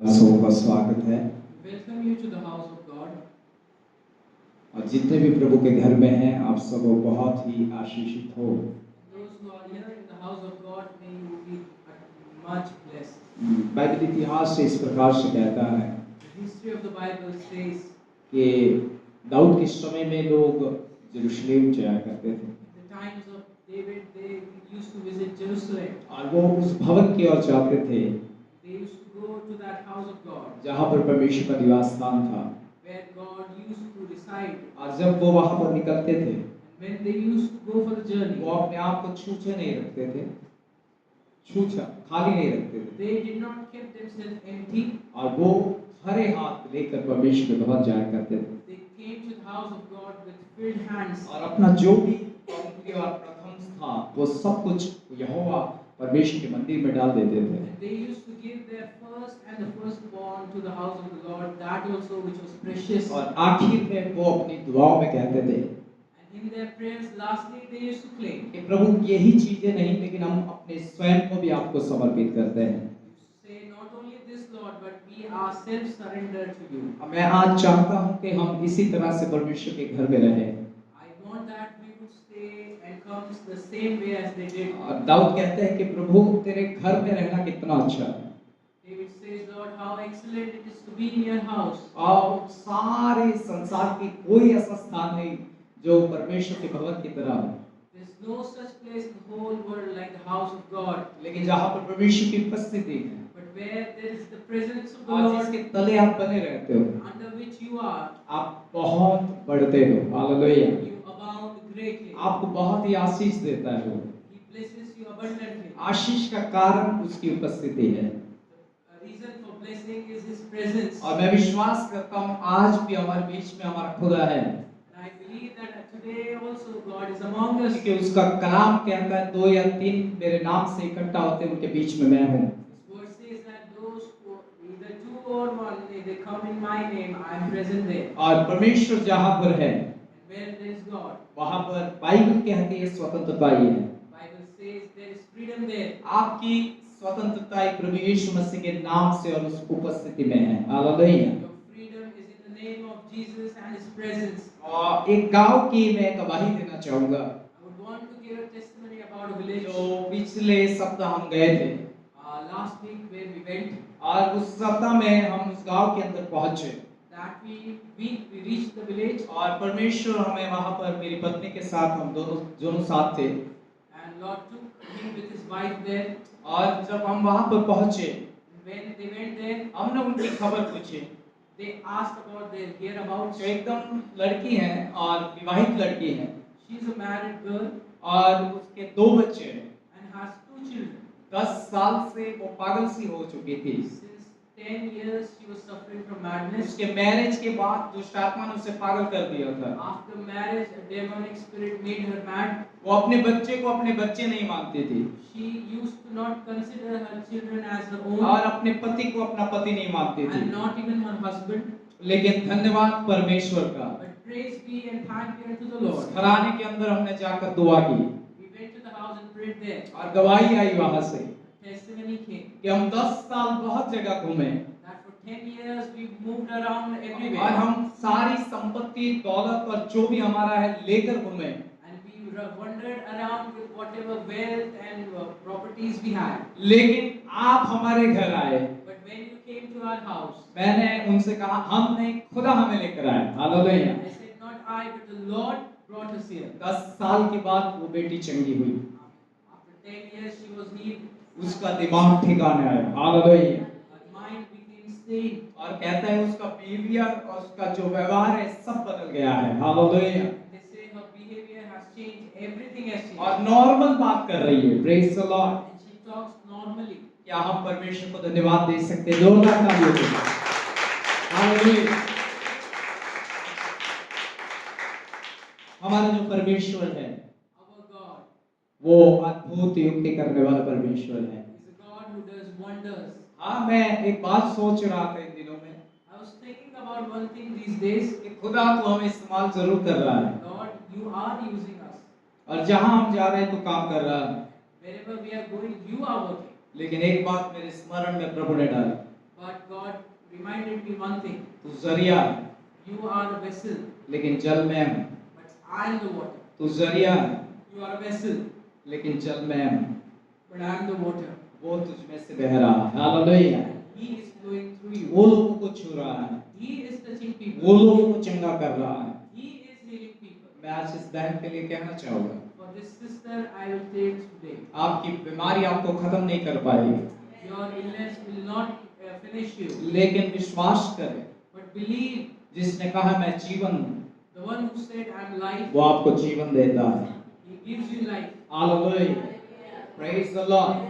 सबका स्वागत है Welcome you to the house of God. और जितने भी प्रभु के घर में हैं आप सब बहुत ही आशीषित हो। Those who are here in the house of God, may you be much blessed. Bible इतिहास से इस प्रकार से कहता है The history of the Bible says कि दाऊद के समय में लोग यरूशलेम जाया करते थे in the times of David, they used to visit Jerusalem. और वो उस भवन की ओर जाते थे They used to go to that house of God, जहाँ पर परमेश्वर का निवास स्थान था। where God used to reside. और जब वो वहाँ पर निकलते थे And when they used to go for the journey, वो अपने आप को छूछे नहीं रखते थे, छूछा खाली नहीं रखते थे they did not keep themselves empty. और वो भरे हाथ लेकर परमेश्वर के भवन जाया करते थे They came to the house of God with filled hands. और अपना जो भी बहुमूल्य और प्रथम था वो सब कुछ यहोवा परमेश्वर के मंदिर में डाल देते थे And they used to give their first and the firstborn to the house of the Lord, that also which was precious. और आखिर में वो अपनी दुआओं में कहते थे And in their prayers, lastly, they used to claim, कि प्रभु यही चीजें नहीं लेकिन हम अपने स्वयं को भी आपको समर्पित करते हैं। say, not only this, Lord, but we ourselves surrender to you. मैं आज चाहता हूँ कि हम इसी तरह से परमेश्वर के घर में रहें। I want that we would stay and come the same way as they did. और दाऊद कहते हैं कि प्रभु तेरे घर में रहना कितना अच्छा है। David says, Lord, how excellent it is to be in your house. और सारे संसार की कोई ऐसा स्थान नहीं जो परमेश्वर के भवन की तरह हो। There's no such place in the whole world like the house of God. लेकिन जहाँ पर परमेश्वर की उपस्थिति है But where there is the presence of the और Lord, जिसके तले आप बने रहते हो under which you are, आप बहुत बढ़ते हो। हालेलुया। you abound greatly. आपको बहुत ही आशीष देता है वो। He blesses you abundantly. आशीष का कारण उसकी उपस्थिति है The reason for blessing is His presence. और मैं विश्वास करता हूँ आज भी हमारे बीच में हमारा खुदा है And I believe that today also God is among us. क्योंकि उसका कलाम कहता है 2 या 3 मेरे नाम से इकट्ठा होते हैं उनके बीच में मैं हूँ। His word says that those who either two or one, they come in my name, I am present there. और परमेश्वर जहाँ पर है And where there is God, वहाँ पर बाइबल कहती है स्वतंत्रता ही है। Bible says there is freedom there. आपकी स्वतंत्रता प्रभु यीशु मसीह के नाम से और उस उपस्थिति में है। Hallelujah. Your freedom is in the name of Jesus and His presence. और एक गांव की मैं गवाही देना चाहूँगा I would want to give a testimony about a village. जो पिछले सप्ताह हम गए थे Last week where we went, और उस सप्ताह में हम उस गांव के अंदर पहुंचे that we reached the village, और परमेश्वर हमें वहां पर मेरी पत्नी के साथ हम दोनों साथ थे and Lord took him with his wife there. और जब हम वहां पर पहुंचे When they went there, हमने उनकी खबर पूछी they asked about their whereabouts. जो एकदम लड़की है और विवाहित लड़की है She's a married girl और उसके 2 बच्चे हैं। and has 2 children. 10 साल से वो पागल सी हो चुकी थी। Since 10 years she was suffering from madness. उसके मैरिज के बाद दुष्ट आत्मा ने उसे पागल कर दिया था। After marriage, a demonic spirit made her mad. वो अपने बच्चे को अपने बच्चे नहीं मानती थी She used to not consider her children as her own, और अपने पति को अपना पति नहीं मानती थी। and not even her husband. लेकिन धन्यवाद परमेश्वर का But praise be and thank be unto the Lord. घराने के अंदर हमने जाकर दुआ की We went to the house and prayed there. और गवाही आई वहां से Testimony came कि हम 10 साल बहुत जगह घूमे that for 10 years we moved around और everywhere, हम सारी संपत्ति दौलत और जो भी हमारा है लेकर घूमे and we wandered around with whatever wealth and properties we had. लेकिन आप हमारे घर आए। But when you came to our house, मैंने उनसे कहा हम नहीं खुदा हमें लेकर आए। Hallelujah. I said, not I, but the Lord brought us here. 10 साल के बाद वो बेटी चंगी हुई After 10 years, she was healed. उसका दिमाग ठिकाने आया। Hallelujah. Her mind became sane. और कहता है उसका बिहेवियर और उसका जो व्यवहार है सब बदल गया है। Hallelujah. They say her behavior has changed. Everything has changed. और नॉर्मल बात कर रही है। Praise the Lord. And she talks normally. क्या हम परमेश्वर को धन्यवाद दे सकते हैं? जोरदार तालियों से। हालेलुया। हमारा जो परमेश्वर है Our God वो अद्भुत युक्ति करने वाला परमेश्वर है। is a God who does wonders. हाँ, मैं एक बात सोच रहा था इन दिनों में I was thinking about one thing these days. कि खुदा तो हमें इस्तेमाल जरूर कर रहा है Lord, you are using us. और जहाँ हम जा रहे हैं तो काम कर रहा है, Wherever we are going, you are working. लेकिन एक बात मेरे स्मरण में प्रभु ने डाली But God me one thing. तू जरिया है, You are a vessel, लेकिन जल में हूँ। but I am the water. तू जरिया है, You are a vessel, लेकिन जल में हूँ। but I am the water. वो तुझ में से बह रहा है, hallelujah. He is flowing through वो you. लोगों को छू रहा है, He is touching वो people. लोगों को चंगा कर रहा है। He is healing people. मैं आज इस बहन के लिए कहना चाहूँगा, For this sister, I will say today, आपकी बीमारी आपको खत्म नहीं कर पाएगी, your illness will not finish you, लेकिन विश्वास करें, but believe. जिसने कहा मैं जीवन हूँ, The one who said, I am life, वो आपको जीवन देता है। he gives you life. Hallelujah, praise the Lord.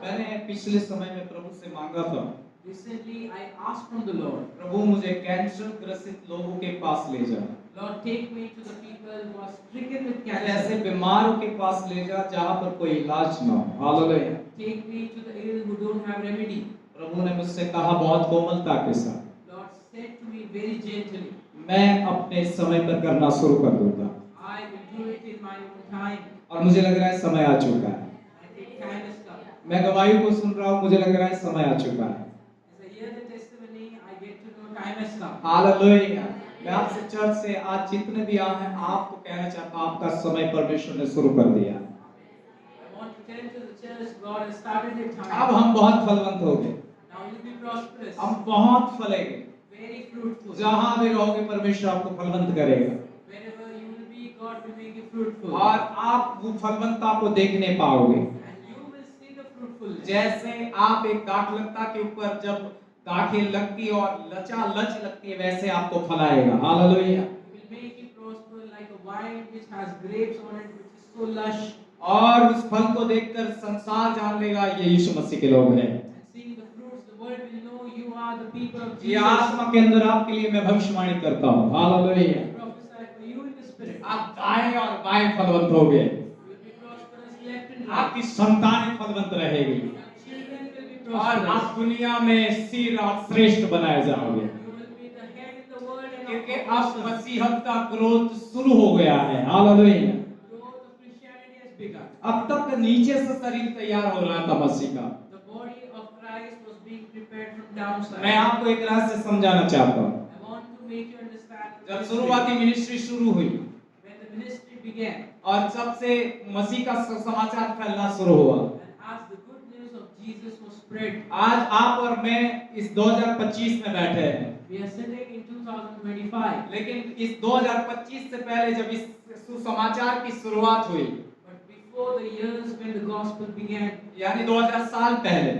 मैंने पिछले समय में प्रभु से मांगा था, Recently, I asked from the Lord, प्रभु मुझे कैंसर ग्रसित लोगों के पास ले जा, Lord, take me to the people who are stricken with ऐसे cancer. बीमारों के पास ले जा जहाँ पर कोई इलाज ना हो। Hallelujah. Take me to the ill who don't have remedy. प्रभु ने मुझसे कहा बहुत कोमलता के साथ, Lord said to me very gently, मैं अपने समय पर करना शुरू कर दूंगा। I will do it in my own time. और मुझे लग रहा है समय आ चुका है। I think time has come. मैं गवाही को सुन रहा हूँ, मुझे लग रहा है समय आ चुका है। As I hear the testimony, I get to know time has come. Hallelujah. मैं आपसे चर्च से आज जितने भी आए हैं, आपको कहना चाहता हूँ, आपका समय परमेश्वर ने शुरू कर दिया। I want to tell to the church, God has started your अब time. हम बहुत फलवंत हो गए, Now you'll be prosperous, हम बहुत फलेंगे। very fruitful. जहाँ भी रहोगे परमेश्वर आपको फलवंत करेगा, Wherever you will be, God will make you fruitful. और आप वो फलवंतता को देखने पाओगे। And you will see the fruitfulness. जैसे आप एक दाखलता के ऊपर जब दाखें लगती है और लच लगती है, वैसे आपको फलाएगा। Hallelujah. It will make you prosper like a vine which has grapes on it, which is so lush. और उस फल को देखकर संसार जान लेगा ये यीशु मसीह के लोग हैं। And seeing the fruits, the world will know you are the people of ये Jesus. आत्मा के अंदर आपके लिए मैं भविष्यवाणी करता हूँ। Hallelujah. I prophesy for you in the spirit. आप दाएं और बाएं फलवंत होगे, You will be prosperous left and right. आपकी संतानें फलवंत रहेगी, Your children will be और आप prosperous. दुनिया में सिर और श्रेष्ठ बनाए जाओगे, You will be the head in the world and क्योंकि of अब the मसीहत का ग्रोथ शुरू हो गया है। Hallelujah. growth of Christianity has begun. अब तक नीचे से शरीर तैयार हो रहा था मसीह का। The body of Christ was being prepared from downside. मैं आपको एक रहस्य समझाना चाहता हूँ। I want to make you understand. जब शुरुआती मिनिस्ट्री शुरू हुई When the ministry began, और सबसे मसीह का समाचार फैलना शुरू हुआ, and as the good news of Jesus was spread, आज आप और मैं इस 2025 में बैठे हैं, we are sitting in 2025. लेकिन इस 2025 से पहले जब इस सुसमाचार की शुरुआत हुई, But before the years when the gospel began, यानी 2000 साल पहले,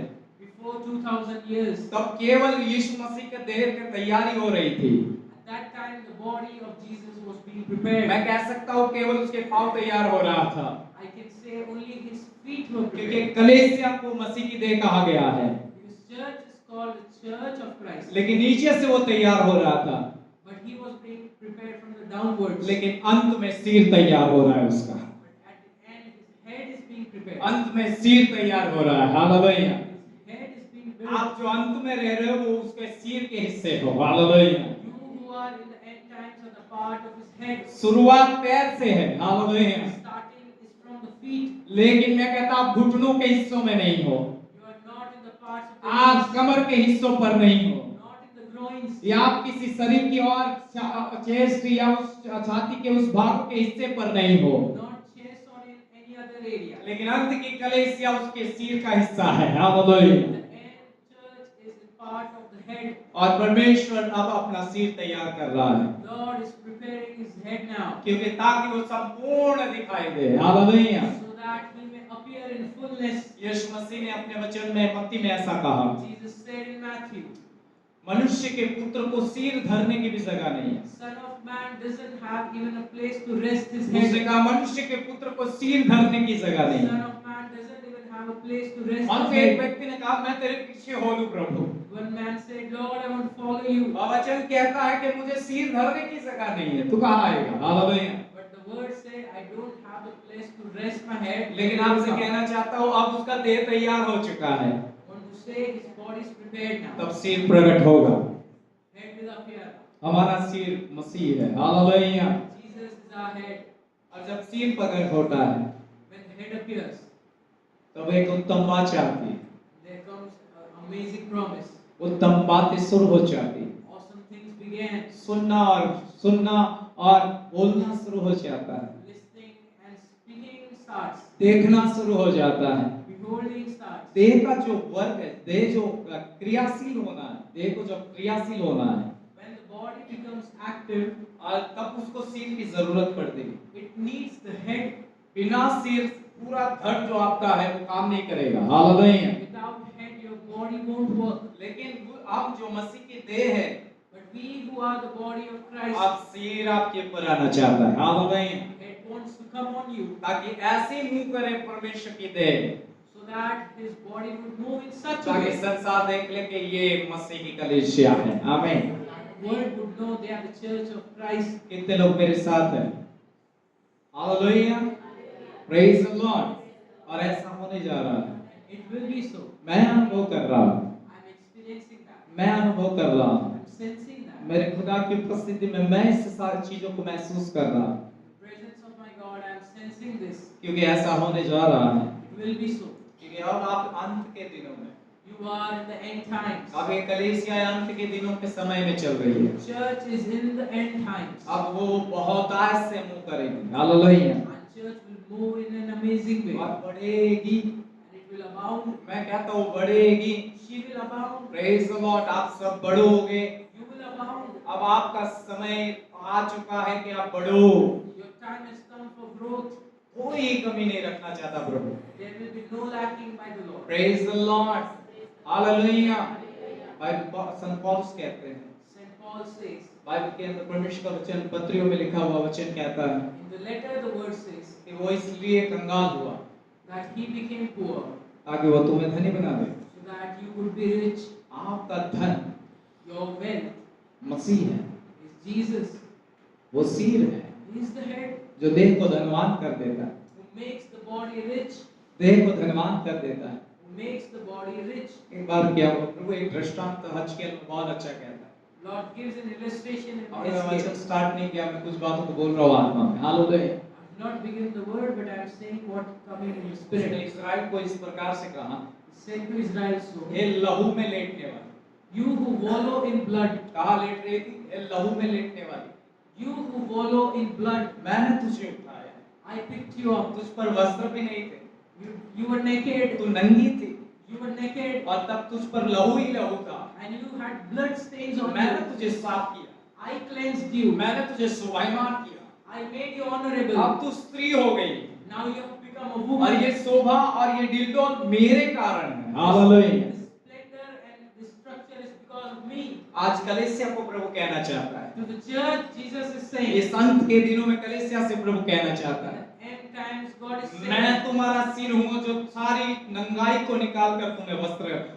before 2000 years, तब केवल यीशु मसीह के देह की तैयारी हो रही थी। at that time the body of Jesus was being prepared. मैं कह सकता हूँ केवल उसके पाँव तैयार हो रहा था, I can say only his feet were क्योंकि prepared. कलीसिया को मसीह की देह कहा गया है, Because church is called the church of Christ. लेकिन नीचे से वो तैयार हो रहा था, But he was being prepared from the downwards. लेकिन अंत में सिर तैयार हो रहा है उसका। But at the end his head is being prepared. अंत में सिर तैयार हो रहा है। Hallelujah. His head is being built. आप जो अंत में रह रहे हो वो उसके सिर के हिस्से हो। Hallelujah. You who are in the end times are the part of his head. शुरुआत पैर से है। Hallelujah. Starting is from the feet. लेकिन मैं कहता हूं आप घुटनों के हिस्सों में नहीं हो, You are not in the parts of the आप knees, कमर के हिस्सों पर नहीं हो, not in the groins, या आप किसी शरीर की और चेस्ट या उस छाती के उस भाग के हिस्से पर नहीं हो, not chest or in any other area. लेकिन अंत की कलीसिया उसके सिर का हिस्सा है। Hallelujah. The end church is a part of the head. और परमेश्वर अब अपना सिर तैयार कर रहा है, Lord is preparing his head now, क्योंकि ताकि वो संपूर्ण दिखाई दे। Hallelujah. so that he may appear in fullness. यीशु मसीह ने अपने वचन में मत्ती में ऐसा कहा, Jesus said in Matthew, मनुष्य के पुत्र को सिर धरने की भी जगह नहीं है। Son of Man doesn't have even a place to rest his उसने head. कहा मनुष्य के पुत्र को सिर धरने की जगह नहीं Son है। of Man doesn't even have a place to rest और his एक head. व्यक्ति ने कहा मैं तेरे पीछे हो लूं प्रभु। One man said, Lord, I want to follow you. और वचन कहता है कि मुझे सिर धरने की जगह नहीं है, तू कहाँ आएगा? Hallelujah. But the word said, I don't have a place to rest my head. लेकिन आपसे कहना चाहता हूँ अब उसका देह तैयार हो चुका है, I want to say his body is prepared now. तब सिर प्रकट होगा। Head will appear. हमारा सिर मसीह है। Hallelujah. Jesus is our head. और जब सिर प्रकट होता है When the head appears, तब एक उत्तम वाचा आती है, there comes an amazing promise. उत्तम बातें शुरू हो जाती है। began सुनना और बोलना शुरू हो जाता है, listening and speaking starts, देखना शुरू हो जाता है। beholding starts. देह का जो वर्क है, देह जो क्रियाशील होना है, देह को जब क्रियाशील होना है, When the body becomes active, और तब उसको सिर की जरूरत पड़ती है। it needs the head. बिना सिर पूरा धड़ जो आपका है वो काम नहीं करेगा। Hallelujah. Without head, your body won't work. लेकिन आप जो मसीह की देह है, But we who are the body of Christ, आप सिर आपके ऊपर आना चाहता है। Hallelujah. head wants to come on you, ताकि ऐसे मूव करे परमेश्वर की देह, so that his body would move in such a ताकि way संसार देख ले कि ये मसीह की कलीसिया है। आमीन। that the world would know they are the church of Christ. कितने लोग मेरे साथ हैं? हालेलुया। Praise the Lord. और ऐसा होने जा रहा है। It will be so. मैं अनुभव कर रहा हूँ, I'm experiencing that. मैं अनुभव कर रहा हूँ। I'm sensing that. मेरे खुदा की उपस्थिति में मैं इस सारी चीजों को महसूस कर रहा हूँ, In the presence of my God, I'm sensing this. क्योंकि ऐसा होने जा रहा है। It will be so. क्योंकि अब आप अंत के दिनों में, You are in the end times. अब ये कलीसिया अंत के दिनों के समय में चल रही है। Church is in the end times. अब वो बहुतायत से मूव करेगी। Hallelujah. And church will move in an amazing way. और बढ़ेगी। And it will abound. मैं कहता हूँ बढ़ेगी। She will abound. Praise the Lord. आप सब बढ़ोगे। You will abound. अब आपका समय आ चुका है कि आप बढ़ो। Your time has come for growth. कोई कमी नहीं रखना चाहता प्रभु। There will be no lacking by the Lord. Praise the Lord. Hallelujah. संत पौलुस कहते हैं, St. Paul says, बाइबल के अंदर परमेश्वर का वचन पत्रियों में लिखा हुआ वचन कहता है in the letter the word says कि वो इसलिए कंगाल हुआ that he became poor ताकि वो तुम्हें धनी बना दे। so that you would be rich. आपका धन Your wealth मसीह है, is Jesus. वो सिर है He is the head जो देह को धनवान कर देता है, who makes the body rich. देह को धनवान कर देता है। Who makes the body rich. एक बार क्या हुआ, प्रभु एक दृष्टांत हजकेल में बहुत अच्छा कहता है। Lord gives an illustration in और मैं वचन Ezekiel. स्टार्ट नहीं किया, मैं कुछ बातों को बोल रहा हूँ आत्मा में। Hallelujah. I've not begun the word, but I'm saying what coming in the उसने spirit. इस्राएल को इस प्रकार से कहा, Said to Israel, so ये लहू में लेटने वाली। you who wallow in blood, कहाँ लेट रही थी? ये लहू में लेटने वाली। you who wallow in blood, मैंने तुझे उठाया, I picked you up. तुझ पर वस्त्र भी नहीं थे, You were naked. तू नंगी थी, You were naked, और तब तुझ पर लहू ही लहू था। and you had blood stains on मैंने you. तुझे साफ किया, I cleansed you. मैंने तुझे शोभायमान किया। I made you honorable. अब तू स्त्री हो गई, Now you have become a और woman. ये शोभा और ये डिल्डोन मेरे कारण है। Hallelujah. This splendor and this structure is because of me. आज कलीसिया को प्रभु कहना चाहता है, To the church, Jesus is saying, इस अंत के दिनों में कलीसिया से प्रभु कहना चाहता है, end times God is saying, मैं तुम्हारा सिर हूँ जो सारी नंगाई को निकाल कर तुम्हें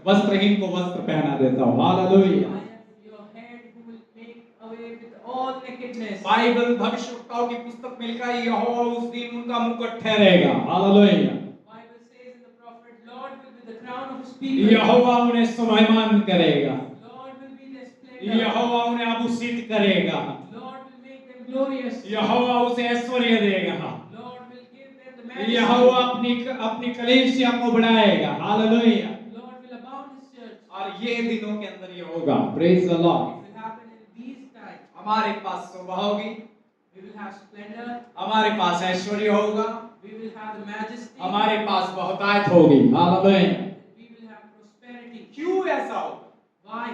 वस्त्रहीन को वस्त्र पहना देता हूँ। Hallelujah. I am your head who will make away with all nakedness. Bible भविष्यवक्ताओं की पुस्तक में लिखा है, यहोवा उस दिन उनका मुकुट ठहरेगा। Hallelujah. Bible says in the prophet, Lord will be the crown of his people. यहोवा उन्हें शोभायमान करेगा, Lord will be their splendor. यहोवा उन्हें आभूषित करेगा, Lord will make them glorious. यहोवा उसे ऐश्वर्य देगा, Lord will give them the majesty. यहोवा अपनी कलीसिया को बढ़ाएगा। Hallelujah. Lord will abound his church. और ये दिनों के अंदर ये होगा। Praise the Lord. It will happen in these times. हमारे पास शोभा होगी, We will have splendor. हमारे पास ऐश्वर्य होगा, We will have the majesty. हमारे पास बहुतायत होगी। Hallelujah. We will have prosperity. क्यों ऐसा होगा? Why?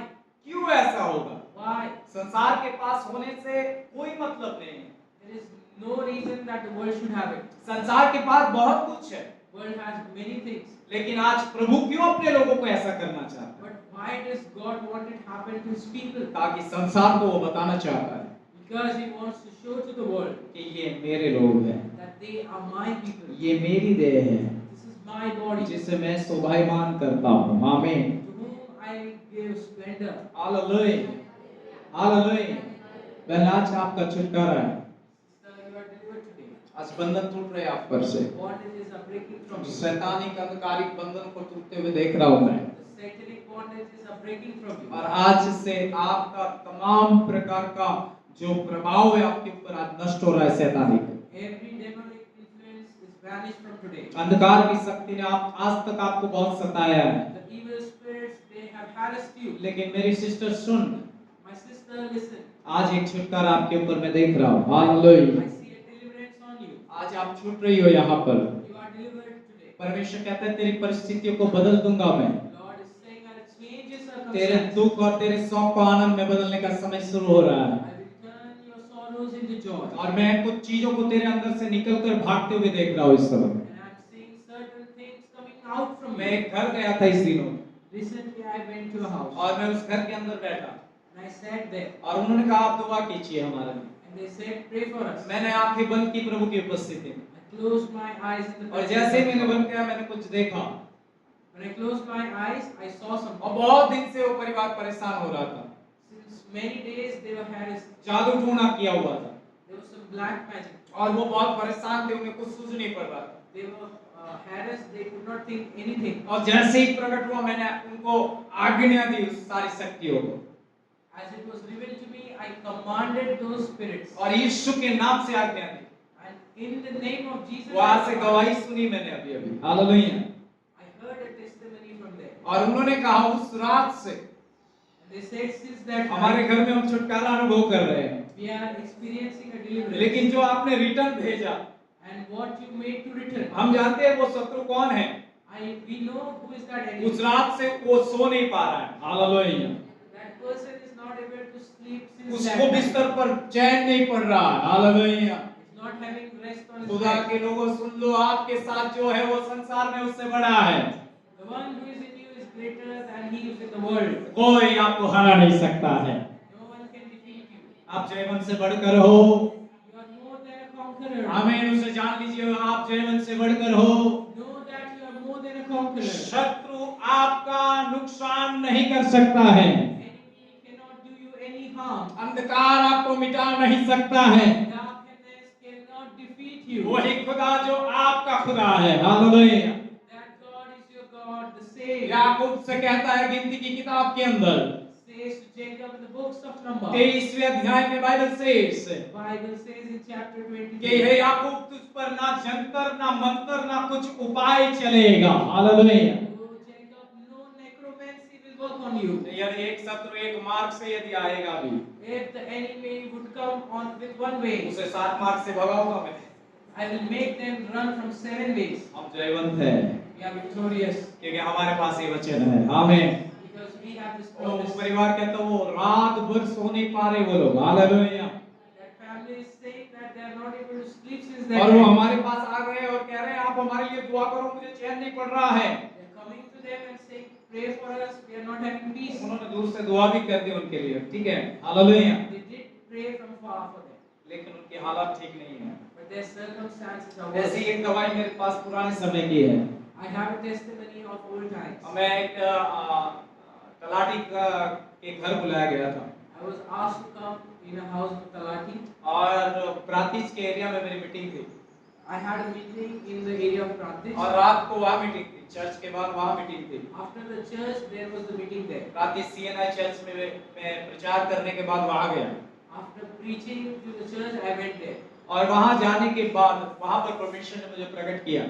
क्यों ऐसा होगा? Why? संसार के पास होने से कोई मतलब नहीं है। There is no reason that the world should have it. संसार के पास बहुत कुछ है, World has many things. लेकिन आज प्रभु क्यों अपने लोगों को ऐसा करना चाहता है? But why does God want it happen to his people? ताकि संसार को वो बताना चाहता है Because he wants to show to the world कि ये मेरे लोग हैं, that they are my people. ये मेरी देह है, This is my body जिसे मैं शोभायमान करता हूँ। आमीन। to whom I give splendor. Hallelujah. Hallelujah. वह आज आपका छुटकारा है। Sister, you are delivered today. आज बंधन टूट रहे आप पर से। Bondages are breaking from you. शैतानिक अंधकारिक बंधन को टूटते हुए देख रहा होता है। The satanic bondages are breaking from you. और आज से आपका तमाम प्रकार का जो प्रभाव है आपके ऊपर आज नष्ट हो रहा है। शैतानिक Every demonic influence is vanished from today. अंधकार की शक्ति ने आप आज तक आपको बहुत सताया है, The evil spirits, they have harassed you. लेकिन मेरी sister soon, My sister, Sir, listen. आज एक छुटकारा आपके ऊपर मैं देख रहा हूँ। Hallelujah. I see a deliverance on you. आज आप छूट रही हो यहाँ पर। You are delivered today. परमेश्वर कहता है तेरी परिस्थितियों को बदल दूंगा मैं। Lord is saying, I'll change your तेरे circumstances. दुख और तेरे शौक को आनंद में बदलने का समय शुरू हो रहा है। I will turn your sorrows into joy. और मैं कुछ चीजों को तेरे अंदर से निकलकर भागते हुए देख रहा हूँ इस समय। And I'm seeing certain things coming out from मैं you. एक घर गया था इस दिनों Recently, I went to a house. और मैं उस घर के अंदर बैठा And I sat there. और उन्होंने कहा आप दुआ कीजिए हमारे लिए। And they said, pray for us. मैंने आंखें बंद की प्रभु की उपस्थिति में I closed my eyes in the और presence जैसे ही of मैंने God. बंद किया मैंने कुछ देखा When I closed my eyes, I saw और something. बहुत दिन से वो परिवार परेशान हो रहा था। Since many days they were harassed. जादू टूना किया हुआ था There was some black magic. और वो बहुत परेशान थे, उन्हें कुछ सूझ नहीं पड़ रहा था। They were harassed. They could not think anything. और जैसे ही प्रकट हुआ मैंने उनको आज्ञा दी उस सारी शक्तियों को As it was revealed to me, I commanded those spirits. और यीशु के नाम से आज्ञा दी। And in the name of Jesus, वहां I से commanded. गवाही सुनी मैंने अभी अभी। Hallelujah. I heard a testimony from there. और उन्होंने कहा उस रात से And they said, since that हमारे night, घर में हम छुटकारा अनुभव कर रहे हैं, we are experiencing a deliverance. लेकिन जो आपने रिटर्न भेजा And what you made to return, हम जानते हैं वो शत्रु कौन है। we know who is that enemy. उस रात से वो सो नहीं पा रहा है। Hallelujah. That person is not able to sleep since उसको that बिस्तर night. पर चैन नहीं पड़ रहा है। Hallelujah. He's not having rest on his खुदा bed. के लोगों सुन लो, आपके साथ जो है वो संसार में उससे बड़ा है। The one who is in you is greater than he who is in the world. कोई आपको हरा नहीं सकता है। No one can defeat you. आप जयवंत से बढ़कर हो। You are more than a conqueror. आमीन। उसे जान लीजिए आप जयवंत से बढ़कर हो। Know that you are more than a conqueror. शत्रु आपका नुकसान नहीं कर सकता है। Enemy cannot do you any harm. अंधकार आपको मिटा नहीं सकता है। Darkness cannot defeat you. वही खुदा जो आपका खुदा है। Hallelujah. That God is your God, the same. याकूब से कहता है गिनती की किताब के अंदर Says to Jacob in the books of Numbers. 23वें अध्याय में Bible says Bible says in chapter 20. कि हे याकूब तुझ पर ना जंतर ना मंत्र ना कुछ उपाय चलेगा। Hallelujah. Oh Jacob, no necromancy will work on you. यदि एक शत्रु एक मार्ग से यदि आएगा भी If the enemy would come on with one way, उसे 7 मार्ग से भगाऊंगा मैं। I will make them run from 7 ways. हम जयवंत हैं We are victorious क्योंकि हमारे पास ये वचन है। आमीन। because we have this वो promise. परिवार कहता वो रात भर सो नहीं पा रहे वो लोग। Hallelujah. That family is saying that they are not able to sleep since that और वो night. हमारे पास आ गए और कह रहे हैं आप हमारे लिए दुआ करो, मुझे चैन नहीं पड़ रहा है। They are coming to them and saying, pray for us, we are not having peace. उन्होंने दूर से दुआ भी कर दी उनके लिए। ठीक है। Hallelujah. They did pray from far for them, लेकिन उनकी हालत ठीक नहीं है। but their circumstances are ऐसी worse. एक गवाही मेरे पास पुराने समय की है। I have a testimony of old times. मैं एक तलाटी के घर बुलाया गया था I was asked to come in a house of Talati. और प्रातिज के एरिया में मेरी मीटिंग थी I had a meeting in the area of Pratish. और रात को वहाँ मीटिंग थी। चर्च के बाद वहाँ मीटिंग थी। After the church, there was the meeting there. Prantij CNI church में मैं प्रचार करने के बाद वहाँ गया After preaching to the church, I went there. और वहाँ जाने के बाद वहाँ पर परमेश्वर ने मुझे प्रकट किया।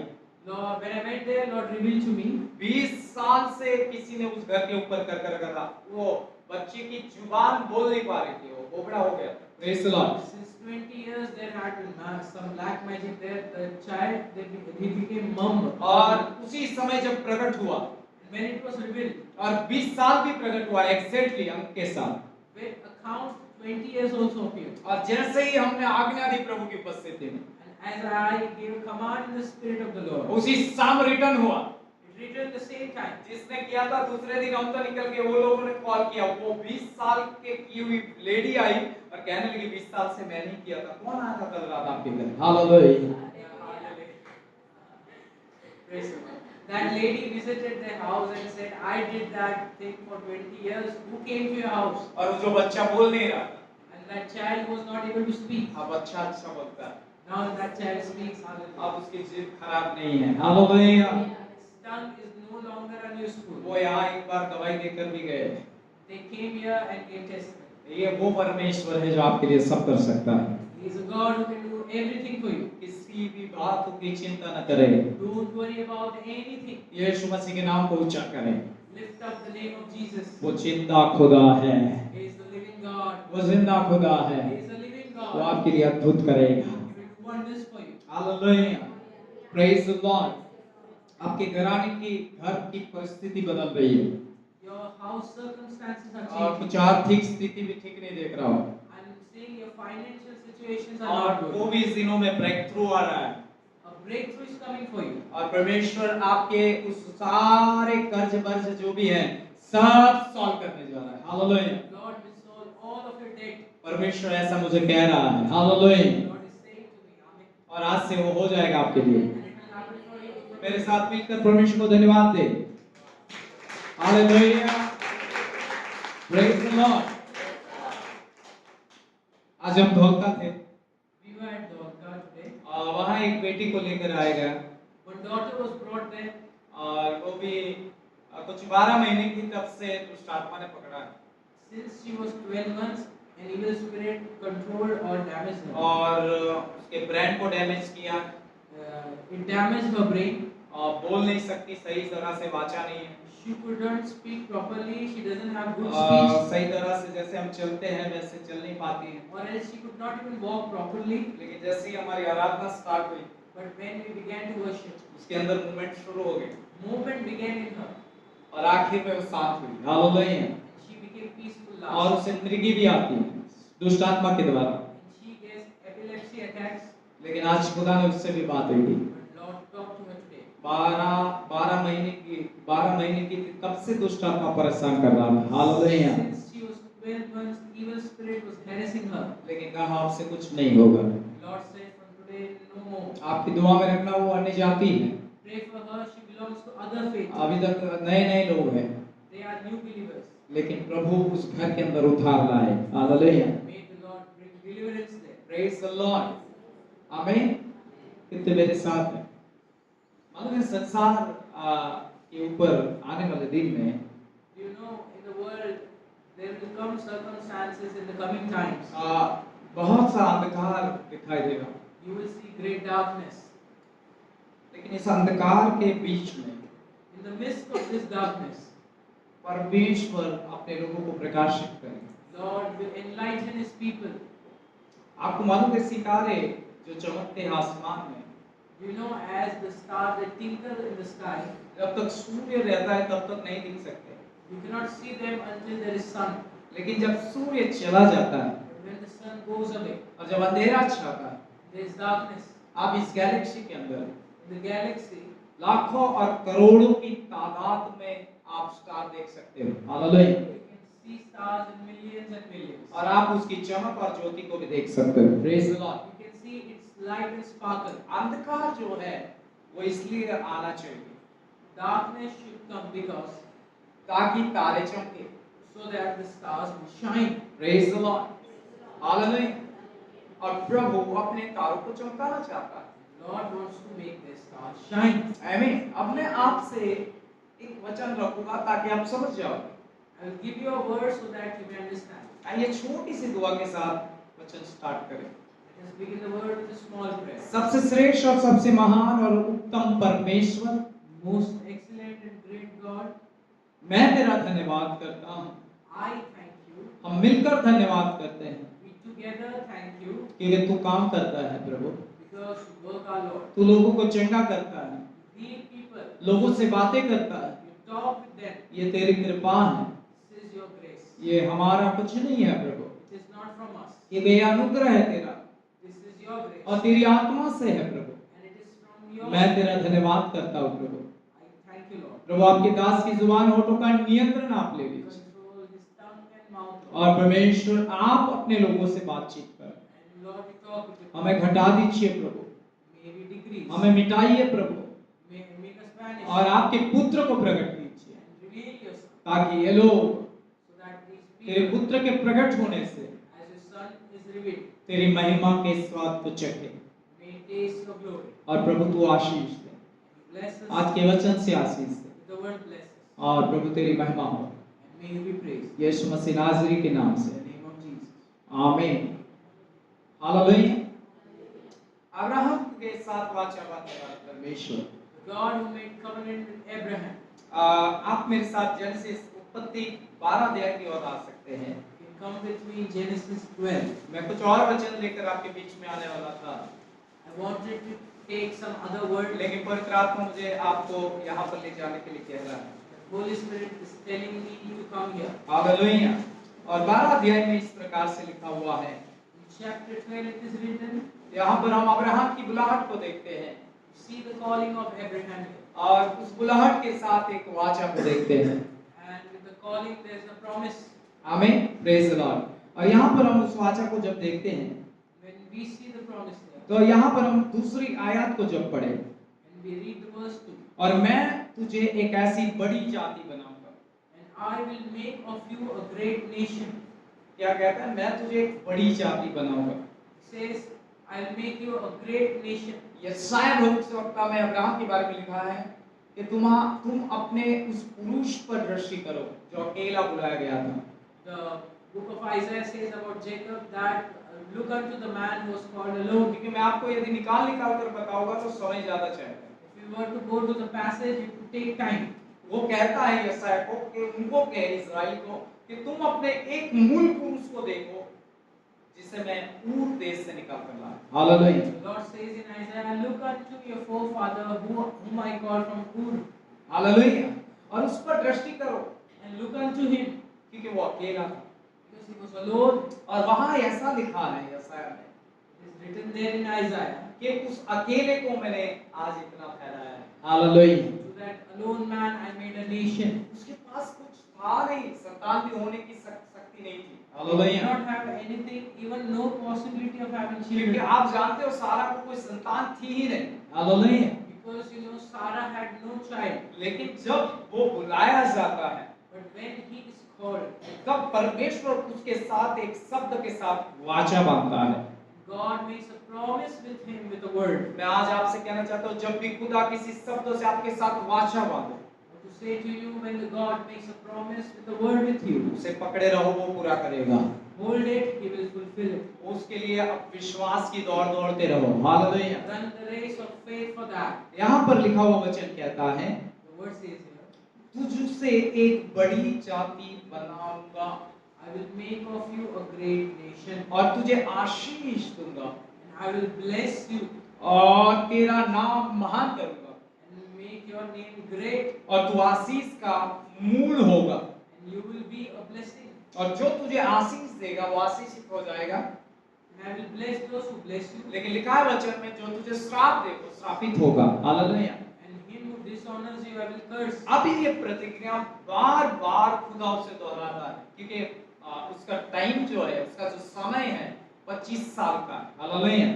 Lord, when I went there, Lord revealed to me 20 साल से किसी ने उस घर के ऊपर कर रहा। वो बच्चे की जुबान बोल नहीं पा रही थी, वो बोबड़ा हो गया था। Praise the Lord. since 20 years there had been some black magic there. The child, he became mum. और उसी समय जब प्रकट हुआ When it was revealed, और 20 साल भी प्रकट हुआ एग्जैक्टली अंक के साथ। when accounts 20 years also appeared. और जैसे ही हमने आज्ञा दी प्रभु की उपस्थिति में And as I gave command in the spirit of the Lord, उसी शाम रिटर्न हुआ। it returned the same time. जिसने किया था दूसरे दिन हम तो निकल के वो लोगों ने कॉल किया। वो 20 साल के की हुई लेडी आई और कहने लगी 20 साल से मैं नहीं किया था। कौन आया था कल रात आपके घर? Hallelujah. Praise the Lord. That lady visited their house and said, I did that thing for 20 years. Who came to your house? और जो बच्चा बोल नहीं रहा था, And that child was not able to speak. अब अच्छा बोलता है। Now that child speaks. Hallelujah. अब उसकी जीभ खराब नहीं है। Hallelujah. His tongue is no longer unuseful. वो यहाँ एक बार दवाई देकर भी गए। They came here and gave testimony. ये वो परमेश्वर है जो आपके लिए सब कर सकता है। He is a God who can do everything for you. किसी भी बात की चिंता न करें। Don't worry about anything. यीशु मसीह के नाम को ऊंचा करें। Lift up the name of Jesus. वो जिंदा खुदा है। He is the living God. वो जिंदा खुदा है, He is a living वो God. आपके लिए अद्भुत करेगा। He will do wonders for you. Hallelujah, praise the Lord. आपके घराने की घर की परिस्थिति बदल रही है Your house circumstances are और changing. कुछ आर्थिक स्थिति भी ठीक नहीं देख रहा हो I'm saying your financial situations are और not वो good. भी इस दिनों में ब्रेक थ्रू आ रहा है A breakthrough is coming for you. और परमेश्वर आपके उस सारे कर्ज वर्ज जो भी है सब सॉल्व करने जा रहा है। Hallelujah, Lord will solve all of your debt. परमेश्वर ऐसा मुझे कह रहा है। Hallelujah, Lord is saying to me, Amen. और आज से वो हो जाएगा आपके लिए। And it will happen for you. मेरे साथ मिलकर परमेश्वर को धन्यवाद दे। Hallelujah, praise the Lord. आज हम धोखा थे We were at Dwarka today. और वहाँ एक बेटी को लेकर आया गया One daughter was brought there. और वो भी कुछ 12 महीने की तब से दुष्ट आत्मा ने पकड़ा है Since she was 12 months, an evil spirit controlled or damaged her. और उसके ब्रेन को डैमेज किया It damaged her brain. और बोल नहीं सकती सही तरह से, वाचा नहीं है She couldn't speak properly. She doesn't have good और speech. सही तरह से जैसे हम चलते हैं वैसे चल नहीं पाती है। Or else she could not even walk properly. लेकिन जैसे ही हमारी आराधना स्टार्ट हुई But when we began to worship, उसके अंदर मूवमेंट शुरू हो गई movement began in her. और आखिर में वो साथ हुई। Hallelujah, And she became peaceful और last. उसे मृगी भी आती है दुष्ट आत्मा के द्वारा। And she gets epilepsy attacks. लेकिन आज खुदा ने उससे भी बात हुई थी। But Lord talked to her today. 12 महीने की थी, तब से दुष्ट आत्मा परेशान कर रहा था। Hallelujah, Since she was 12 months, evil spirit was harassing her. लेकिन कहा आपसे कुछ नहीं होगा। Lord said, from today, no more. आपकी दुआ में रखना, वो अन्य जाति है, Pray for her. She belongs to other faiths. अभी तक नए लोग हैं, They are new believers. लेकिन प्रभु उस घर के अंदर उद्धार लाए। Hallelujah, May the Lord bring deliverance there. Praise the Lord, आमीन। कितने मेरे साथ हैं? मालूम है संसार के ऊपर आने वाले दिन में Do you know, in the world, there will come circumstances in the coming times. बहुत सा अंधकार दिखाई देगा, You will see great darkness. लेकिन इस अंधकार के बीच में In the midst of this darkness, परमेश्वर अपने लोगों को प्रकाशित करेगा। Lord will enlighten His people. आपको मालूम है सितारे जो चमकते हैं आसमान में, Do you know, as the stars that twinkle in the sky, जब तक सूर्य रहता है तब तक नहीं दिख सकते, you cannot see them until there is sun. लेकिन जब सूर्य चला जाता है But when the sun goes away, और जब अंधेरा छाता है, there is darkness. आप इस गैलेक्सी के अंदर In the galaxy, लाखों और करोड़ों की तादाद में आप स्टार देख सकते हो। Hallelujah, you can see stars in millions and millions. और आप उसकी चमक और ज्योति को भी देख सकते हो। Praise the Lord. You can see its light and sparkle. अंधकार जो है वो इसलिए आना चाहिए Darkness should come because ताकि तारे चमके। so that the stars will shine. Praise the Lord, hallelujah. और प्रभु अपने तारों को चमकाना चाहता है। Lord wants to make the stars shine. आमीन। अब मैं आपसे एक वचन रखूंगा ताकि आप समझ जाओ। I will give you a word so that you may understand. आइए छोटी सी दुआ के साथ वचन स्टार्ट करें। Let us begin the word with a small prayer. सबसे श्रेष्ठ और सबसे महान और उत्तम परमेश्वर, Most excellent and great God, मैं तेरा धन्यवाद करता हूँ। I thank you. हम मिलकर धन्यवाद करते हैं We together thank you क्योंकि तू काम करता है प्रभु। because you work our Lord. तू लोगों को चंगा करता है, You heal people. लोगों से बातें करता है। You talk with them. ये तेरी कृपा है, This is your grace. ये हमारा कुछ नहीं है प्रभु, It is not from us. ये मेरा अनुग्रह है तेरा This is your grace. और तेरी आत्मा से है प्रभु। And it is from your मैं तेरा धन्यवाद करता हूँ प्रभु। I thank you, Lord. प्रभु आपके दास की जुबान होठों का नियंत्रण आप ले लीजिए Control his tongue and mouth, Lord. और परमेश्वर आप अपने लोगों से बातचीत कर And Lord, we talk with you. हमें घटा दीजिए प्रभु, May we decrease. हमें मिटाइए प्रभु May make us vanish. और आपके पुत्र को प्रकट कीजिए And reveal yourself ताकि ये लोग so that these तेरे people, पुत्र के प्रकट होने से as your Son is revealed, तेरी महिमा के स्वाद को चखे। may taste your glory. और प्रभु तू आशीष दे, Bless us आज के वचन से आशीष दे with the word bless us. और प्रभु तेरी महिमा हो And may you be praised. यीशु मसीह नाज़री के नाम In से, the name of Jesus. आमीन। हालेलुया। अब्राहम के साथ वाचा बांधने वाला परमेश्वर, The God who made covenant with Abraham. आप मेरे साथ जेनेसिस उत्पत्ति 12 अध्याय की ओर आ सकते हैं। You can come with me in Genesis 12. मैं कुछ और वचन लेकर आपके बीच में आने वाला था, I wanted to take some other word. लेकिन पवित्र आत्मा मुझे आपको यहाँ पर ले जाने के लिए कह रहा है। Holy Spirit is telling me to come here. Hallelujah. और 12 अध्याय में इस प्रकार से लिखा हुआ है। In chapter 12 it is written. यहाँ पर हम अब्राहम की बुलाहट को देखते हैं। See the calling of Abraham here. और उस बुलाहट के साथ एक वाचा को देखते हैं। And with the calling there is a promise. आमीन, प्रेज द लॉर्ड। और यहाँ पर हम उस वाचा को जब देखते हैं, When we see the promise there, तो यहाँ पर हम दूसरी आयत को जब पढ़े, when we read the verse 2, और मैं तुझे एक ऐसी बड़ी जाति बनाऊंगा। and I will make of you a great nation. क्या कहता है? मैं तुझे एक बड़ी जाति बनाऊंगा। It says, I will make you a great nation. यशायाह भविष्यवक्ता में अब्राहम के बारे में लिखा है कि तुम अपने उस पुरुष पर दृष्टि करो जो अकेला बुलाया गया था। The book of Isaiah says about Jacob that look unto the man who was called alone. क्योंकि मैं आपको यदि निकाल कर बताऊंगा तो समय ज्यादा चाहिए। If we were to go to the passage, it would take time. वो कहता है यशायाह को कि उनको कहे इस्राएल को कि तुम अपने एक मूल पुरुष को देखो जिसे मैं ऊर देश से निकाल कर लाया। Hallelujah. The Lord says in Isaiah, look unto your forefather whom I called from Ur. Hallelujah. और उस पर दृष्टि करो, And look unto him, क्योंकि वो अकेला था। because he was alone. और वहां ऐसा लिखा है यशायाह में It is written there in Isaiah. कि उस अकेले को मैंने आज इतना फैलाया है। Hallelujah. To that alone man I made a nation. उसके पास कुछ था नहीं, संतान भी होने की शक्ति नहीं थी। He did not have anything, even no possibility of having क्योंकि children. आप जानते हो सारा को कोई संतान थी ही नहीं। Hallelujah. Because you know Sarah had no child. लेकिन जब वो बुलाया जाता है, But when he is called, तब परमेश्वर उसके साथ एक शब्द के साथ वाचा बांधता है। God makes a promise with him with a word. मैं आज आपसे कहना चाहता हूँ, जब भी खुदा किसी शब्द से आपके साथ वाचा बांधे, To say to you, when the God makes a promise with a word with you, उसे पकड़े रहो, वो पूरा करेगा। hold it, he will fulfill it. उसके लिए अब विश्वास की दौड़ दौड़ते रहो। Hallelujah. Run the race of faith for that. यहाँ पर लिखा हुआ वचन कहता है, The word says here, तुझसे एक बड़ी जाति बनाऊंगा I will make of you a great nation, और तुझे आशीष दूंगा and I will bless you, और तेरा नाम महान करूंगा and make your name great, और तू आशीष का मूल होगा and you will be a blessing. और जो तुझे आशीष देगा वो आशीषित हो जाएगा। And I will bless those who bless you, लेकिन लिखा है वचन में, जो तुझे श्राप दे वो श्रापित होगा। Hallelujah. and him who dishonors you I will curse. अभी ये प्रतिज्ञा बार-बार खुदा उसे दोहराता है, क्योंकि उसका टाइम जो है, उसका जो समय है 25 साल का। Hallelujah.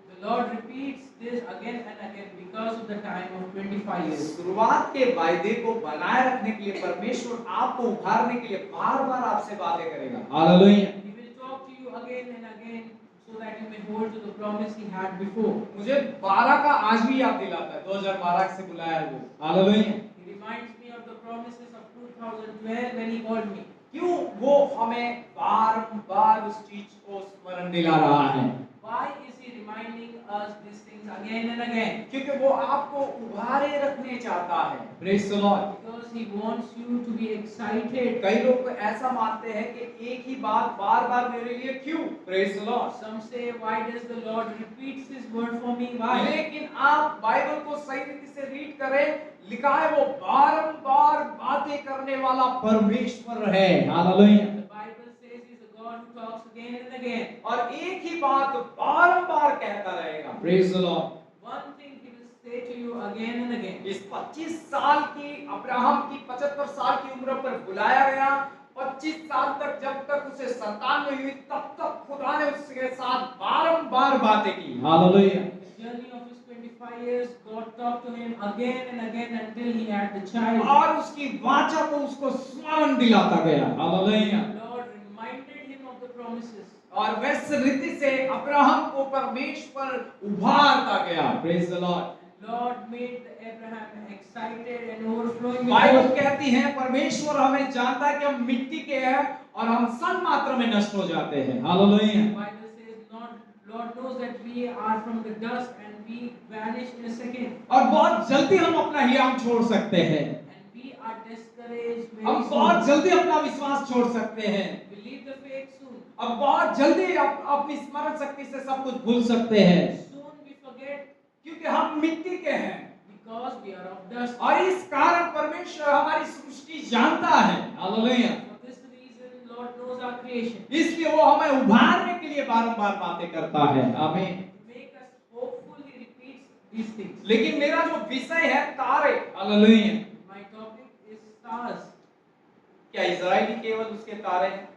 The Lord repeats this again and again because of the time of 25 years. शुरुआत के वायदे को बनाए रखने के लिए परमेश्वर आपको उभारने के लिए बार-बार आपसे बातें करेगा। Hallelujah. He will talk to you again and again so that you may hold to the promise he had before. मुझे 12 का आज भी याद दिलाता है, 2012 से बुलाया है वो। Hallelujah. He reminds me of the promises of 2012 when he called me. क्यों वो हमें बार-बार उस चीज को स्मरण दिला रहा है? Why is he reminding us these things again and again? क्योंकि वो आपको उभारे रखने चाहता है। Praise the Lord। Because he wants you to be excited. कई लोग ऐसा मानते हैं कि एक ही बात बार-बार मेरे लिए क्यों? Praise the Lord। Some say, why does the Lord repeats his word for me? Why? लेकिन आप बाइबल को सही रीति से रीड करें, लिखा है वो बारंबार बातें करने वाला परमेश्वर है। Hallelujah. The Bible says he's a God who talks again and again. और एक ही बात बारंबार कहता रहेगा। Praise the Lord। One thing he will say to you again and again. इस 25 साल की अब्राहम की 75 साल की उम्र पर बुलाया गया, 25 साल तक जब तक उसे संतान नहीं हुई तब तक खुदा ने उसके साथ बारंबार बातें की। Hallelujah. The journey of his 25 years, God talked to him again and again until he had the child. और उसकी वाचा को उसको स्मरण दिलाता गया। Hallelujah. The Lord reminded him of the promises. और वैसे रीति से अब्राहम को परमेश्वर उभारता गया। Praise the Lord। Lord made Abraham excited and overflowing with Bible hope. कहती है परमेश्वर हमें जानता है कि हम मिट्टी के हैं और हम सन मात्र में नष्ट हो जाते हैं। Hallelujah. The Bible says, Lord knows that we are from the dust and we vanish in a second. और बहुत जल्दी हम अपना हियाम छोड़ सकते हैं। And we are discouraged हम very बहुत soon. जल्दी अपना विश्वास छोड़ सकते हैं। We leave the faith forget soon. अब बहुत जल्दी अपनी स्मरण शक्ति से सब कुछ भूल सकते हैं, Soon we forget क्योंकि हम मिट्टी के हैं। because we are of dust. और इस कारण परमेश्वर हमारी सृष्टि जानता है। Hallelujah. For this reason, Lord knows our creation. इसलिए वो हमें उभारने के लिए बारंबार बातें करता है। आमीन। To make us hopeful, He repeats these things. लेकिन मेरा जो विषय है तारे, hallelujah, My topic is stars. क्या इजराइली केवल उसके तारे हैं?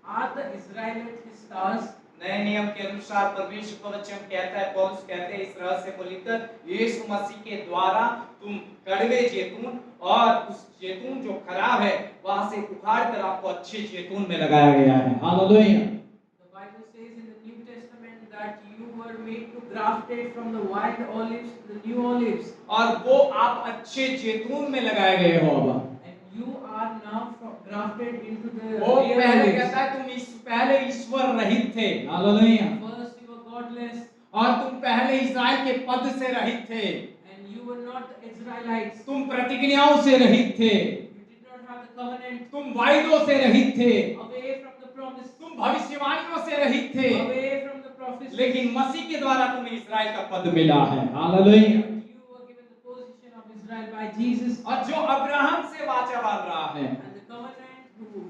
Are the Israelites His stars? नए नियम के अनुसार परमेश्वर का वचन कहता है, पौलुस कहते हैं इस रहस्य को लिखकर, यीशु मसीह के द्वारा तुम कड़वे जैतून और उस जैतून जो खराब है वहां से उखाड़ कर आपको अच्छे जैतून में लगाया गया है। Hallelujah. The Bible says in the New Testament that you were made to graft it from the wild olives to the new olives. और वो आप अच्छे जैतून में लगाए गए हो। अब And you are now grafted into the वो real पहले olives. कहता है तुम पहले ईश्वर रहित थे। Hallelujah. First you were godless और तुम पहले इस्राएल के पद से रहित थे, and you were not the Israelites. तुम प्रतिज्ञाओं से रहित थे, You did not have the covenant. तुम वायदों से रहित थे, Away from the promise. तुम भविष्यवाणियों से रहित थे, Away from the prophecy. लेकिन मसीह के द्वारा तुम्हें इस्राएल का पद मिला है। Hallelujah. You were given the position of Israel by Jesus. और जो अब्राहम से वाचा बांध रहा है, And the covenant,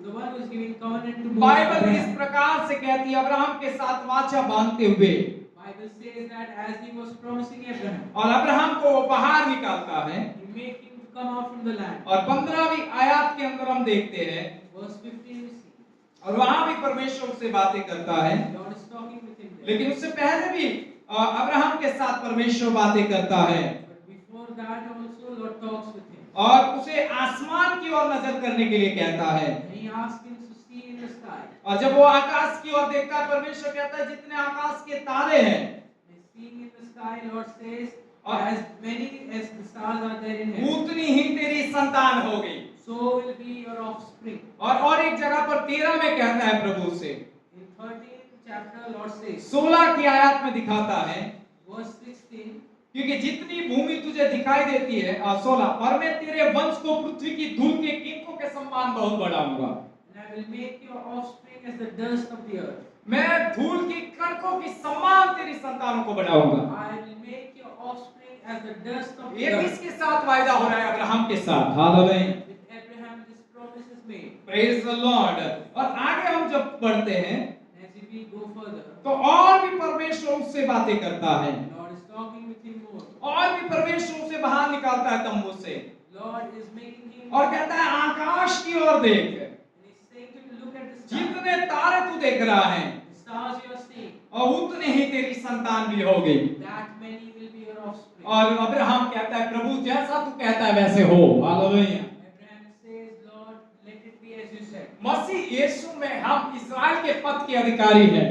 the one who is giving covenant to Bible इस Abraham. प्रकार से कहती है, अब्राहम के साथ वाचा बांधते हुए, Bible says that as he was promising Abraham, और अब्राहम को वो बाहर निकालता है। he made him to come out from the land. और 15वीं आयत के अंदर हम देखते हैं, Verse 15 we see. और वहां भी परमेश्वर से बातें करता है, God is talking with him there. लेकिन उससे पहले भी अब्राहम के साथ परमेश्वर बातें करता है But before that also Lord talks with him. और उसे आसमान की ओर नजर करने के लिए कहता है। And he asked him to see in the sky. और जब वो आकाश की ओर देखता है, परमेश्वर कहता है जितने आकाश के तारे हैं, And seeing in the sky, Lord says, और as many as the stars are there in heaven, उतनी ही तेरी संतान होगी। so will be your offspring. और एक जगह पर 13 में कहता है प्रभु से, In 13th chapter, Lord says, 16 की आयत में दिखाता है, verse 16, क्योंकि जितनी भूमि तुझे दिखाई देती है, 16, और मैं तेरे वंश को पृथ्वी की धूल के किनकों के समान बहुत बढ़ाऊंगा। and I will make your offspring as the dust of the earth. मैं धूल की कणकों की समान तेरी संतानों को बढ़ाऊंगा। I will make your offspring as the dust of the ये earth. किसके साथ वायदा हो रहा है? अब्राहम के साथ। Hallelujah. With Abraham, this promise is made. Praise the Lord. और आगे हम जब पढ़ते हैं And as we go further, तो और भी परमेश्वर उससे बातें करता है, Lord is talking with him more. और भी परमेश्वर उसे बाहर निकालता है तंबू से, Lord is making him, और कहता है आकाश की ओर देख, and he's saying to him, look at the stars. जितने तारे तू देख रहा है The stars you are seeing, और उतने ही तेरी संतान भी होगी। that many will be your offspring. और अब्राहम कहता है प्रभु जैसा तू कहता है वैसे हो। Hallelujah. Abraham says, Lord, let it be as you said. मसीह यीशु में हम इस्राएल के पद के अधिकारी हैं।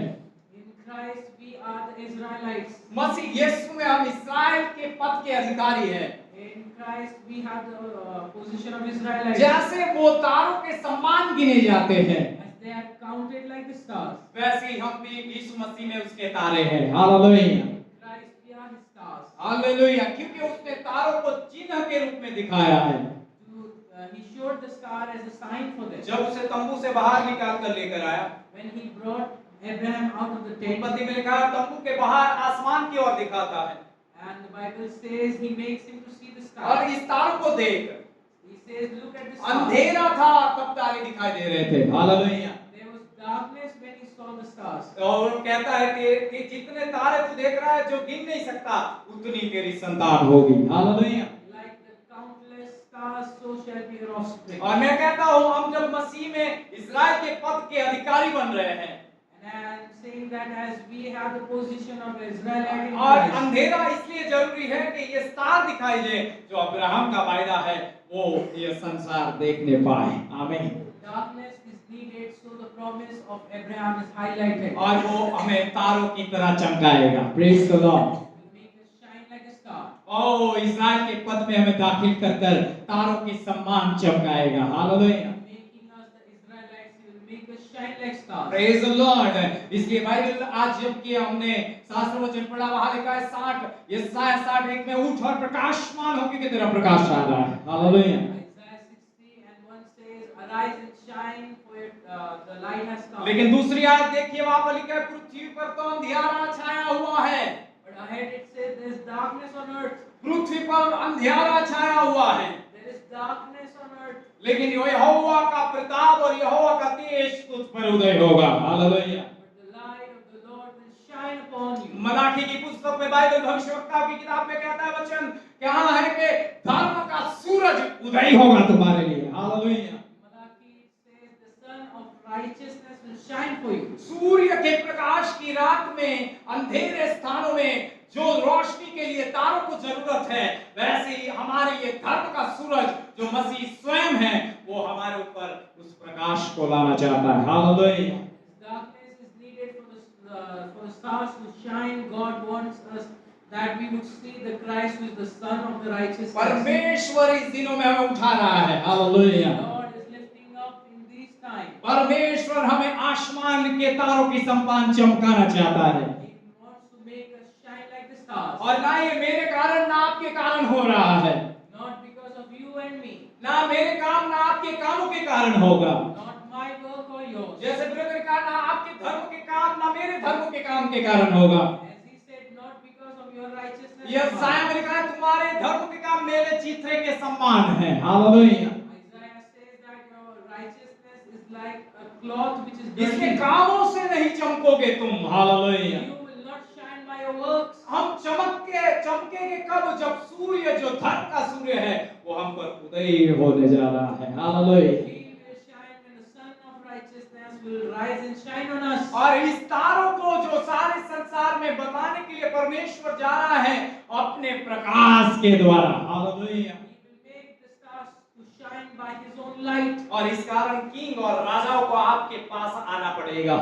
In Christ we are the Israelites. मसीह यीशु में हम इस्राएल के पद के अधिकारी हैं। In Christ we have the position of Israelites. जैसे वो तारों के समान गिने जाते हैं, As they are counted like the stars. वैसे ही हम भी यीशु मसीह में उसके तारे हैं। Hallelujah. In Christ we are his stars. Hallelujah. क्योंकि उसने तारों को चिन्ह के रूप में दिखाया है। He showed the star as a sign for them. जब उसे तंबू से बाहर निकाल कर लेकर आया, When he brought Abraham out of the tent, उत्पत्ति में लिखा है तंबू के बाहर आसमान की ओर दिखाता है, and the Bible says he makes him to see the और stars. इस तारों को देख। He says, look at the stars. अंधेरा था तब तारे दिखाई दे रहे थे। Hallelujah. There was darkness when he saw the stars. और वो कहता है कि जितने तारे तू देख रहा है जो गिन नहीं सकता, उतनी तेरी संतान होगी। Hallelujah. Like the countless stars, so shall be your offspring. और मैं कहता हूँ हम जब मसीह में इस्राएल के पद के अधिकारी बन रहे हैं, And I am saying that as we have the position of Israelite in और Christ, अंधेरा इसलिए जरूरी है कि ये स्टार दिखाई दे जो अब्राहम का वायदा है, वो ये संसार देखने पाए। आमीन। darkness is needed so the promise of Abraham is highlighted. और वो हमें तारों की तरह चमकाएगा। Praise the Lord. Will make us shine like a star. ओ इस्राएल के पद में हमें दाखिल कर कर तारों की सम्मान चमकाएगा। Hallelujah. Making us the Israelites, he will make us shine like stars. Praise the Lord. इसलिए बाइबल आज जब कि हमने शास्त्र वचन पढ़ा, वहां लिखा है 60 यशायाह 60:1 में उठ और प्रकाशमान हो क्योंकि तेरा प्रकाश आ रहा है। Hallelujah. Isaiah 60 and 1 says, arise and shine for the light has come. लेकिन दूसरी आयत देखिए, वहां पर लिखा है पृथ्वी पर तो अंधियारा छाया हुआ है। But ahead it says there is darkness on earth. पृथ्वी पर अंधियारा छाया हुआ है, There is darkness on earth. लेकिन यहोवा का प्रताप और यहोवा का तेज तुझ पर उदय होगा। Hallelujah. But the light of the Lord will shine upon you. Malachi की पुस्तक में, बाइबल भविष्यवक्ताओं की किताब में कहता है वचन, क्या है कि धर्म का सूरज उदय होगा तुम्हारे लिए। Hallelujah. Malachi says the sun of righteousness will shine for you. सूर्य के प्रकाश की रात में अंधेरे स्थानों में जो रोशनी के लिए तारों को जरूरत है, वैसे ही हमारे ये धर्म का सूरज जो मसीह स्वयं है, वो हमारे ऊपर उस प्रकाश को लाना चाहता है। Hallelujah. Darkness is needed for the stars to shine. God wants us that we would see the Christ who is the Son of the righteousness. परमेश्वर इस दिनों में हमें उठा रहा है। Hallelujah. Lord is lifting up in these times. परमेश्वर हमें आसमान के तारों की समान चमकाना चाहता है, He wants to make us shine like the stars. और ना ये मेरे कारण ना आपके कारण हो रहा है, Not because of you and me. ना मेरे काम ना आपके कामों के कारण होगा। Not my work or yours. जैसे ब्रदर का ना आपके धर्म के काम ना मेरे धर्म के काम के कारण होगा। As he said, not because of your righteousness. यशायाह में लिखा है तुम्हारे धर्म के काम मेरे चित्रे के समान है। Hallelujah. Isaiah says that your righteousness is like a cloth which is इसके dirty. कामों से नहीं चमकोगे तुम। Hallelujah. You will not shine by your works. हम चमकेंगे कब? जब सूर्य जो धर्म का सूर्य है वो हम पर उदय होने जा रहा है। Hallelujah. We will shine when the sun of righteousness will rise and shine on us. और इस तारों को जो सारे संसार में बताने के लिए परमेश्वर जा रहा है अपने प्रकाश के द्वारा। Hallelujah. He will make the stars to shine by his own light. और इस कारण किंग और राजाओं को आपके पास आना पड़ेगा।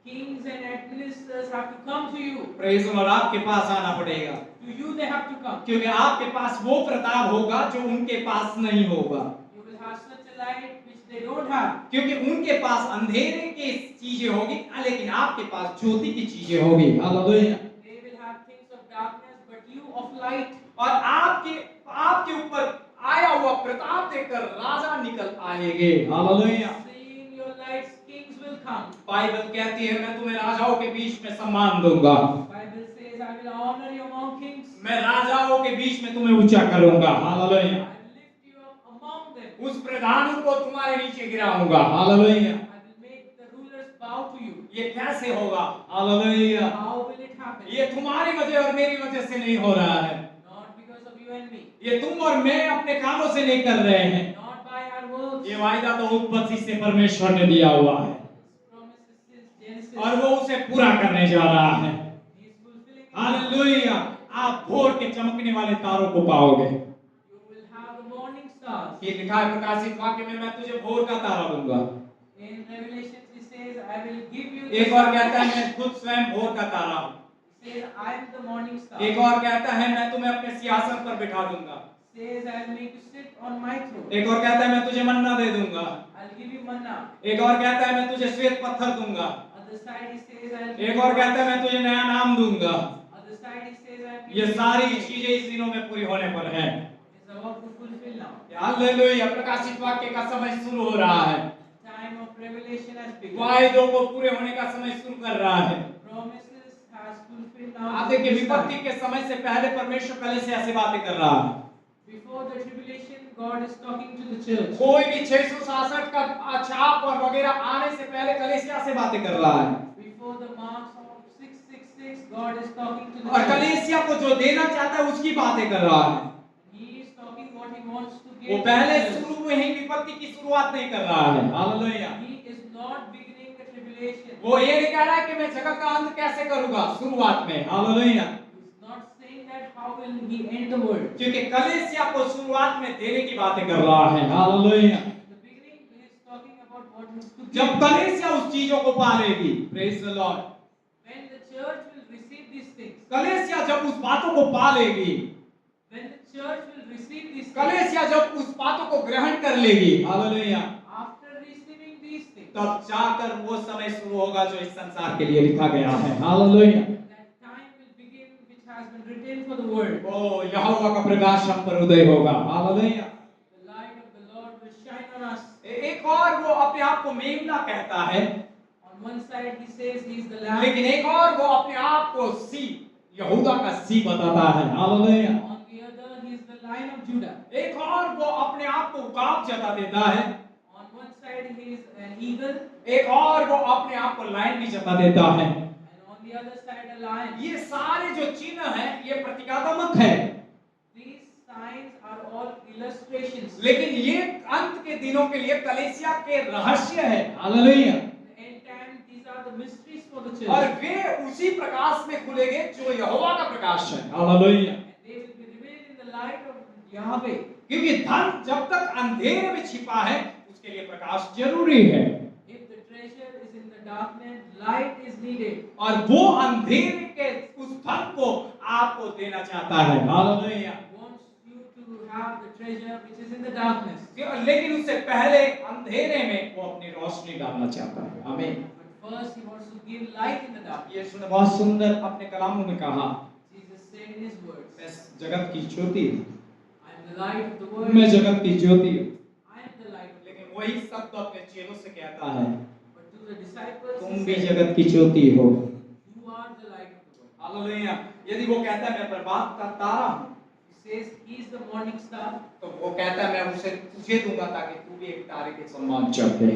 Kings and administrators have to come to you. Praise और आपके पास आना पड़ेगा, To you they have to come. क्योंकि आपके पास वो प्रताप होगा जो उनके पास नहीं होगा, You will have such a light which they don't have. क्योंकि उनके पास अंधेरे की चीजें होगी लेकिन आपके पास ज्योति की चीजें होगी। Hallelujah. They will have things of darkness, but you of light. और आपके ऊपर आया हुआ प्रताप देखकर राजा निकल आएंगे। Hallelujah. Seeing your lights, kings will come. Bible कहती है मैं तुम्हें राजाओं के बीच में सम्मान दूंगा, Bible says, I will honor you among kings. मैं राजाओं के बीच में तुम्हें ऊंचा करूंगा। Hallelujah. I will lift you up among them. उस प्रधानों को तुम्हारे नीचे गिराऊंगा। Hallelujah. I will make the rulers bow to you. ये कैसे होगा? Hallelujah. How will it happen? ये तुम्हारी वजह और मेरी वजह से नहीं हो रहा है, Not because of you and me. ये तुम और मैं अपने कामों से नहीं कर रहे हैं। Not by our works. ये वायदा तो उत्पत्ति से परमेश्वर ने दिया हुआ है Promises since Genesis. और वो उसे पूरा करने जा रहा है। He is fulfilling it. Hallelujah. आप भोर के चमकने वाले तारों को पाओगे। You will have the morning stars. ये लिखा है प्रकाशित वाक्य में, मैं तुझे भोर का तारा दूंगा। In Revelation he says, I will give you the एक और stars. कहता है मैं खुद स्वयं भोर का तारा हूँ। He says, I am the morning star. एक और कहता है मैं तुम्हें अपने सिंहासन पर बिठा दूंगा। Says, I will make you sit on my throne. एक और कहता है मैं तुझे मन्ना दे दूंगा। I'll give you manna. एक और कहता है मैं तुझे श्वेत पत्थर दूंगा। Other side he says, I'll give एक you और कहता है मैं तुझे नया नाम दूंगा। Other side he says, I'll give ये you सारी चीजें इस दिनों में पूरी होने पर है। It's about to fulfill now. Hallelujah. प्रकाशित वाक्य का समय शुरू हो रहा है, Time of revelation has begun. वायदों को पूरे होने का समय शुरू कर रहा है। Promises has fulfilled now. आप देखिए विपत्ति के समय से पहले परमेश्वर पहले से ऐसी बातें कर रहा है। Before the tribulation, God is talking to the church. कोई भी 666 का छाप और वगैरह आने से पहले कलीसिया से बातें कर रहा है, Before the marks of 666, God is talking to the और church. कलीसिया को जो देना चाहता है उसकी बातें कर रहा है। He is talking what he wants to वो give. पहले to the church. शुरू में ही विपत्ति की शुरुआत नहीं कर रहा है। Hallelujah. He is not beginning the tribulation. वो ये नहीं कह रहा है कि मैं जगत का अंत कैसे करूंगा शुरुआत में। Hallelujah. He is not saying that how will he end the world. क्योंकि कलीसिया को शुरुआत में देने की बातें कर रहा है। Hallelujah. In the beginning, he is talking about what he is to give. जब कलीसिया उस चीजों को पालेगी, praise the Lord, When the church will receive these things. कलीसिया जब उस बातों को पालेगी, When the church will receive these things. कलीसिया जब उस बातों को ग्रहण कर लेगी, hallelujah, After receiving these things. तब जाकर वो समय शुरू होगा जो इस संसार के लिए लिखा गया है। Hallelujah. That time will begin which has been written for the world. ओ यहोवा का प्रकाश हम पर उदय होगा। Hallelujah. The light of the Lord will shine on us. एक और वो अपने आप को मेमना कहता है, On one side he says he is the lamb. लेकिन एक और वो अपने आप को सी, यहूदा का सी बताता है। Hallelujah. On the other he is the Lion of Judah. एक और वो अपने आप को उकाब जता देता है, On one side he is an eagle, एक और वो अपने आप को लायन भी जता देता है। and on the other side a lion. ये सारे जो चिन्ह हैं ये प्रतीकात्मक है, These signs are all illustrations. लेकिन ये अंत के दिनों के लिए कलीसिया के रहस्य है। Hallelujah. In the end time, these are the mysteries for the और church. वे उसी प्रकाश में खुलेंगे जो यहोवा का प्रकाश है। Hallelujah. And they will be revealed in the light of Yahweh. क्योंकि धन जब तक अंधेरे में छिपा है उसके लिए प्रकाश जरूरी है, If the treasure is in the darkness, light is needed. और वो अंधेरे के उस धन को आपको देना चाहता है। Hallelujah. He wants you to have the treasure which is in the darkness. लेकिन उससे पहले अंधेरे में वो अपनी रोशनी डालना चाहता है। आमीन। But first he wants to give light in the darkness. यीशु ने बहुत सुंदर अपने कलामों में कहा, Jesus said in his words, मैं जगत की ज्योति हूँ, I am the light of the world. मैं जगत की ज्योति हूँ। I am the light of the लेकिन world. वही शब्द अपने चेलों से कहता है, But to the disciples तुम he भी said, जगत की ज्योति हो। you are the light of the world. Hallelujah. यदि वो कहता है मैं प्रभात का तारा हूँ, He says he is the morning star. तो वो कहता है मैं उसे तुझे दूंगा ताकि तू भी एक तारे के समान चमके।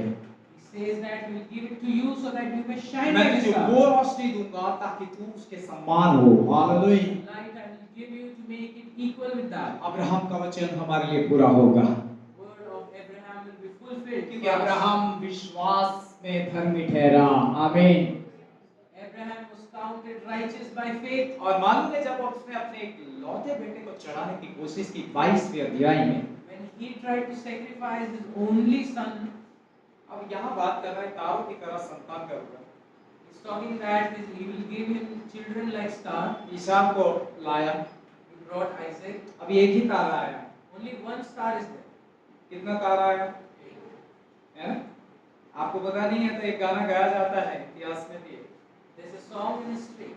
He says that he will give it to you so that you may shine मैं like a तुझे star. वो रोशनी दूंगा ताकि तू उसके समान हो। Hallelujah. Light I will give you to make it equal with that. Abraham का वचन हमारे लिए पूरा होगा, Word of Abraham will be fulfilled. क्योंकि अब्राहम विश्वास में धर्मी ठहरा। आमीन। Abraham was counted righteous by faith. और मालूम है जब उसने अपने एक लौते बेटे को चढ़ाने की कोशिश की 22वें अध्याय में, When he tried to sacrifice his only son, अब यहाँ बात कर रहा है तारों की तरह संतान करूंगा। he's talking that he will give him children like star. Isak को लाया, He brought Isaac. अभी एक ही तारा आया। Only one star is there. कितना तारा आया है ना? आपको पता नहीं है तो एक गाना गाया जाता है इतिहास में भी, There's a song in history.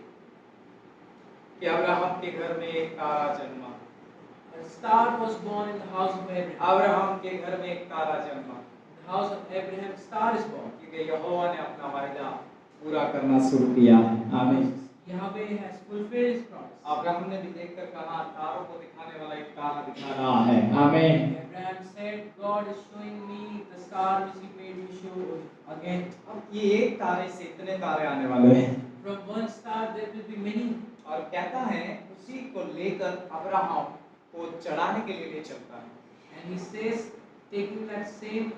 कि अब्राहम के घर में एक तारा जन्मा। A star was born in the house of Abraham. Abraham के घर में एक तारा जन्मा, In the house of Abraham, star is born. क्योंकि यहोवा ने अपना वायदा पूरा करना शुरू किया है। आमीन। Yahweh has fulfilled his promise. Abraham ने भी देखकर कहा तारों को दिखाने वाला एक तारा दिखा रहा है। आमीन। Abraham said, God is showing me the star which he made me show again. अब ये एक तारे से इतने तारे आने वाले हैं, From one star there will be many. और कहता है उसी को लेकर अब्राहम को चढ़ाने के लिए ले चलता है। And he says, taking that same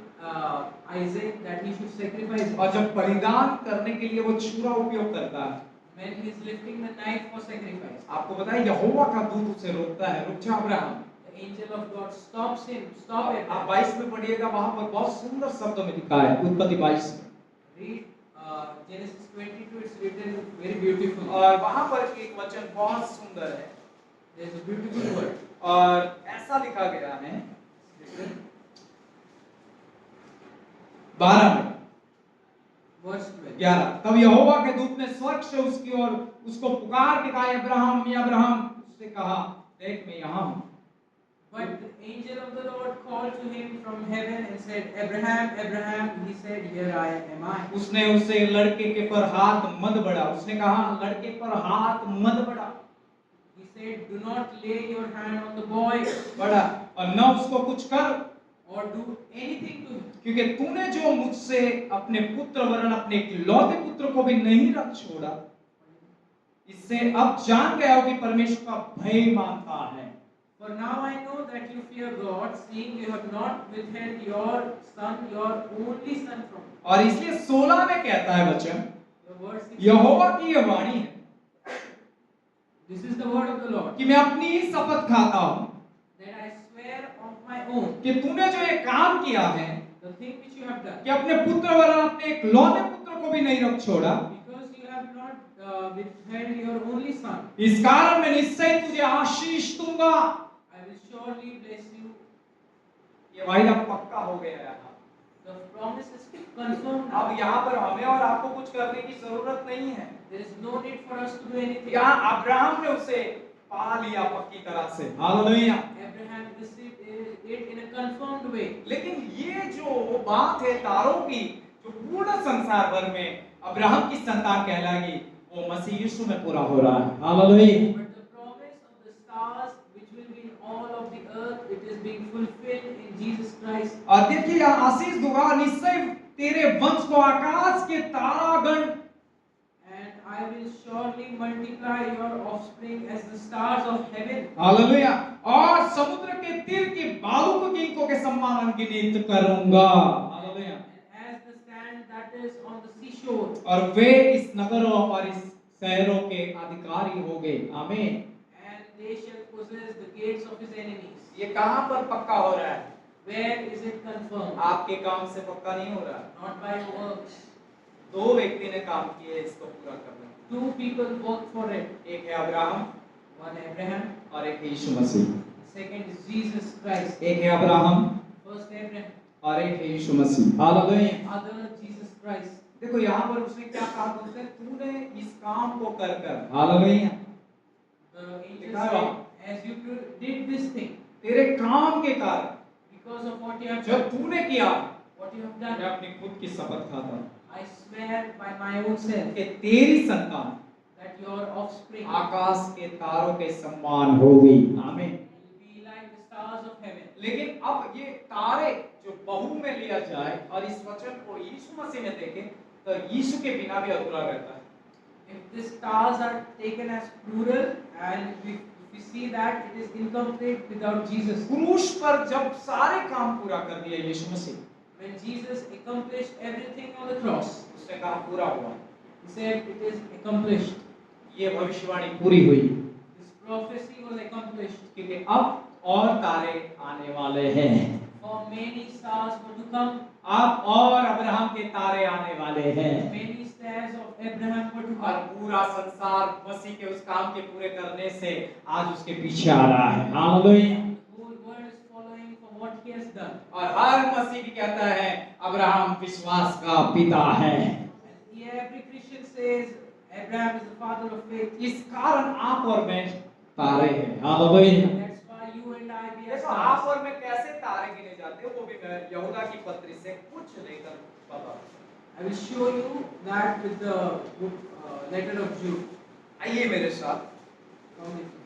Isaac, that he should sacrifice him. और जब बलिदान करने के लिए वो छुरा उपयोग करता है, When he is lifting the knife for sacrifice, आपको पता है यहोवा का दूत उसे रोकता है, रुक जा Abraham. the angel of God stops him. Stop it. आप 22 में पढ़िएगा, वहां पर बहुत सुंदर शब्दों में लिखा है, उत्पत्ति 22 में। Read Genesis 22. It's written very beautiful. और वहां पर एक वचन बहुत सुंदर है, There's a beautiful word. और ऐसा लिखा गया है 12 में, Verse 12. 11। तब यहोवा के दूत ने स्वर्ग से उसकी ओर उसको पुकार दिखाई, अब्राहम अब्राहम। उसने कहा देख मैं यहाँ हूँ। But the angel of the Lord called to him from heaven and said, Abraham, Abraham. He said, Here I am I. उसने उसे लड़के के पर हाथ मत बढ़ा, उसने कहा लड़के पर हाथ मत बढ़ा, He said, Do not lay your hand on the boy बढ़ा, और न उसको कुछ कर, or do anything to him. क्योंकि तूने जो मुझसे अपने पुत्र वरन अपने इकलौते पुत्र को भी नहीं रख छोड़ा, इससे अब जान गया हो कि परमेश्वर का भय मानता है। For now I know that you fear God, seeing you have not withheld your son, your only son from me. और इसलिए 16 में कहता है वचन, The word 16, यहोवा की यह वाणी है This is the word of the Lord, कि मैं अपनी ही शपथ खाता हूँ that I swear of my own, कि तूने जो ये काम किया है the thing which you have done, कि अपने पुत्र वरन अपने इकलौते पुत्र को भी नहीं रख छोड़ा, because you have not withheld your only son, इस कारण मैं निश्चय तुझे आशीष दूंगा। I will surely bless you. ये वायदा पक्का हो गया है। The promise is confirmed अब now. यहाँ पर हमें और आपको कुछ करने की जरूरत नहीं है। There is no need for us to do anything. यहाँ अब्राहम ने उसे पा लिया पक्की तरह से। Hallelujah. Abraham received it it in a confirmed way. लेकिन ये जो बात है तारों की, जो पूर्ण संसार भर में अब्राहम की संतान कहलाएगी, वो मसीह यीशु में पूरा हो रहा है। Hallelujah. But the promise of the stars, which will be in all of the earth, it is being fulfilled in Jesus Christ. और देखिए यहाँ आशीष दूंगा, निश्चय तेरे वंश को आकाश के तारागण, And I will surely multiply your offspring as the stars of heaven. Hallelujah, और समुद्र के तीर की बालू को गिनकों के समान अनगिनत करूंगा। Hallelujah. And as the sand that is on the seashore. और वे इस नगरों और इस शहरों के अधिकारी होंगे। आमीन। And they shall possess the gates of his enemies. ये कहाँ पर पक्का हो रहा है? Where is it confirmed? आपके काम से पक्का नहीं हो रहा। Not by works. दो व्यक्ति ने काम किए इसको पूरा करने। Two people worked for it. एक है अब्राहम, One Abraham. और एक है यीशु मसीह। Second is Jesus Christ. एक है अब्राहम First Abraham. और एक है यीशु मसीह। हालेलुया। Other Jesus Christ. देखो यहाँ पर उसने क्या कहा, बोलते हैं तूने इस काम को कर कर। Hallelujah. The angel said, as you did this thing, तेरे काम के कारण, because of what you have जब done, तूने किया, what you have मैं done, अपनी खुद की शपथ खाता हूँ I swear by my own self कि तेरी संतान that your offspring आकाश के तारों के समान होगी। आमीन। will be like the stars of heaven. लेकिन अब ये तारे जो बहु में लिया जाए और इस वचन को यीशु मसीह में देखें, तो यीशु के बिना भी अधूरा रहता है। If the stars are taken as plural and we see that it is incomplete without Jesus. क्रूस पर जब सारे काम पूरा कर दिया यीशु मसीह, When Jesus accomplished everything on the cross, उसने काम पूरा हुआ, he said it is accomplished. ये भविष्यवाणी पूरी हुई, This prophecy was accomplished. क्योंकि अब और तारे आने वाले हैं। For many stars were to come. अब और अब्राहम के तारे आने वाले हैं। Many stars of Abraham were to और come. पूरा संसार मसीह के उस काम के पूरे करने से आज उसके पीछे आ रहा है। Hallelujah. The whole world is following for what he has done. और हर मसीह भी कहता है अब्राहम विश्वास का पिता है। And every Christian says Abraham is the father of faith. इस कारण आप और मैं तारे हैं। Hallelujah. That's why you and I we are देखो आप stars. और मैं कैसे तारे गिने जाते हैं, वो भी मैं यहूदा की पत्री से कुछ लेकर बता। I will show you that with the letter of Jude. आइए मेरे साथ। Come with me.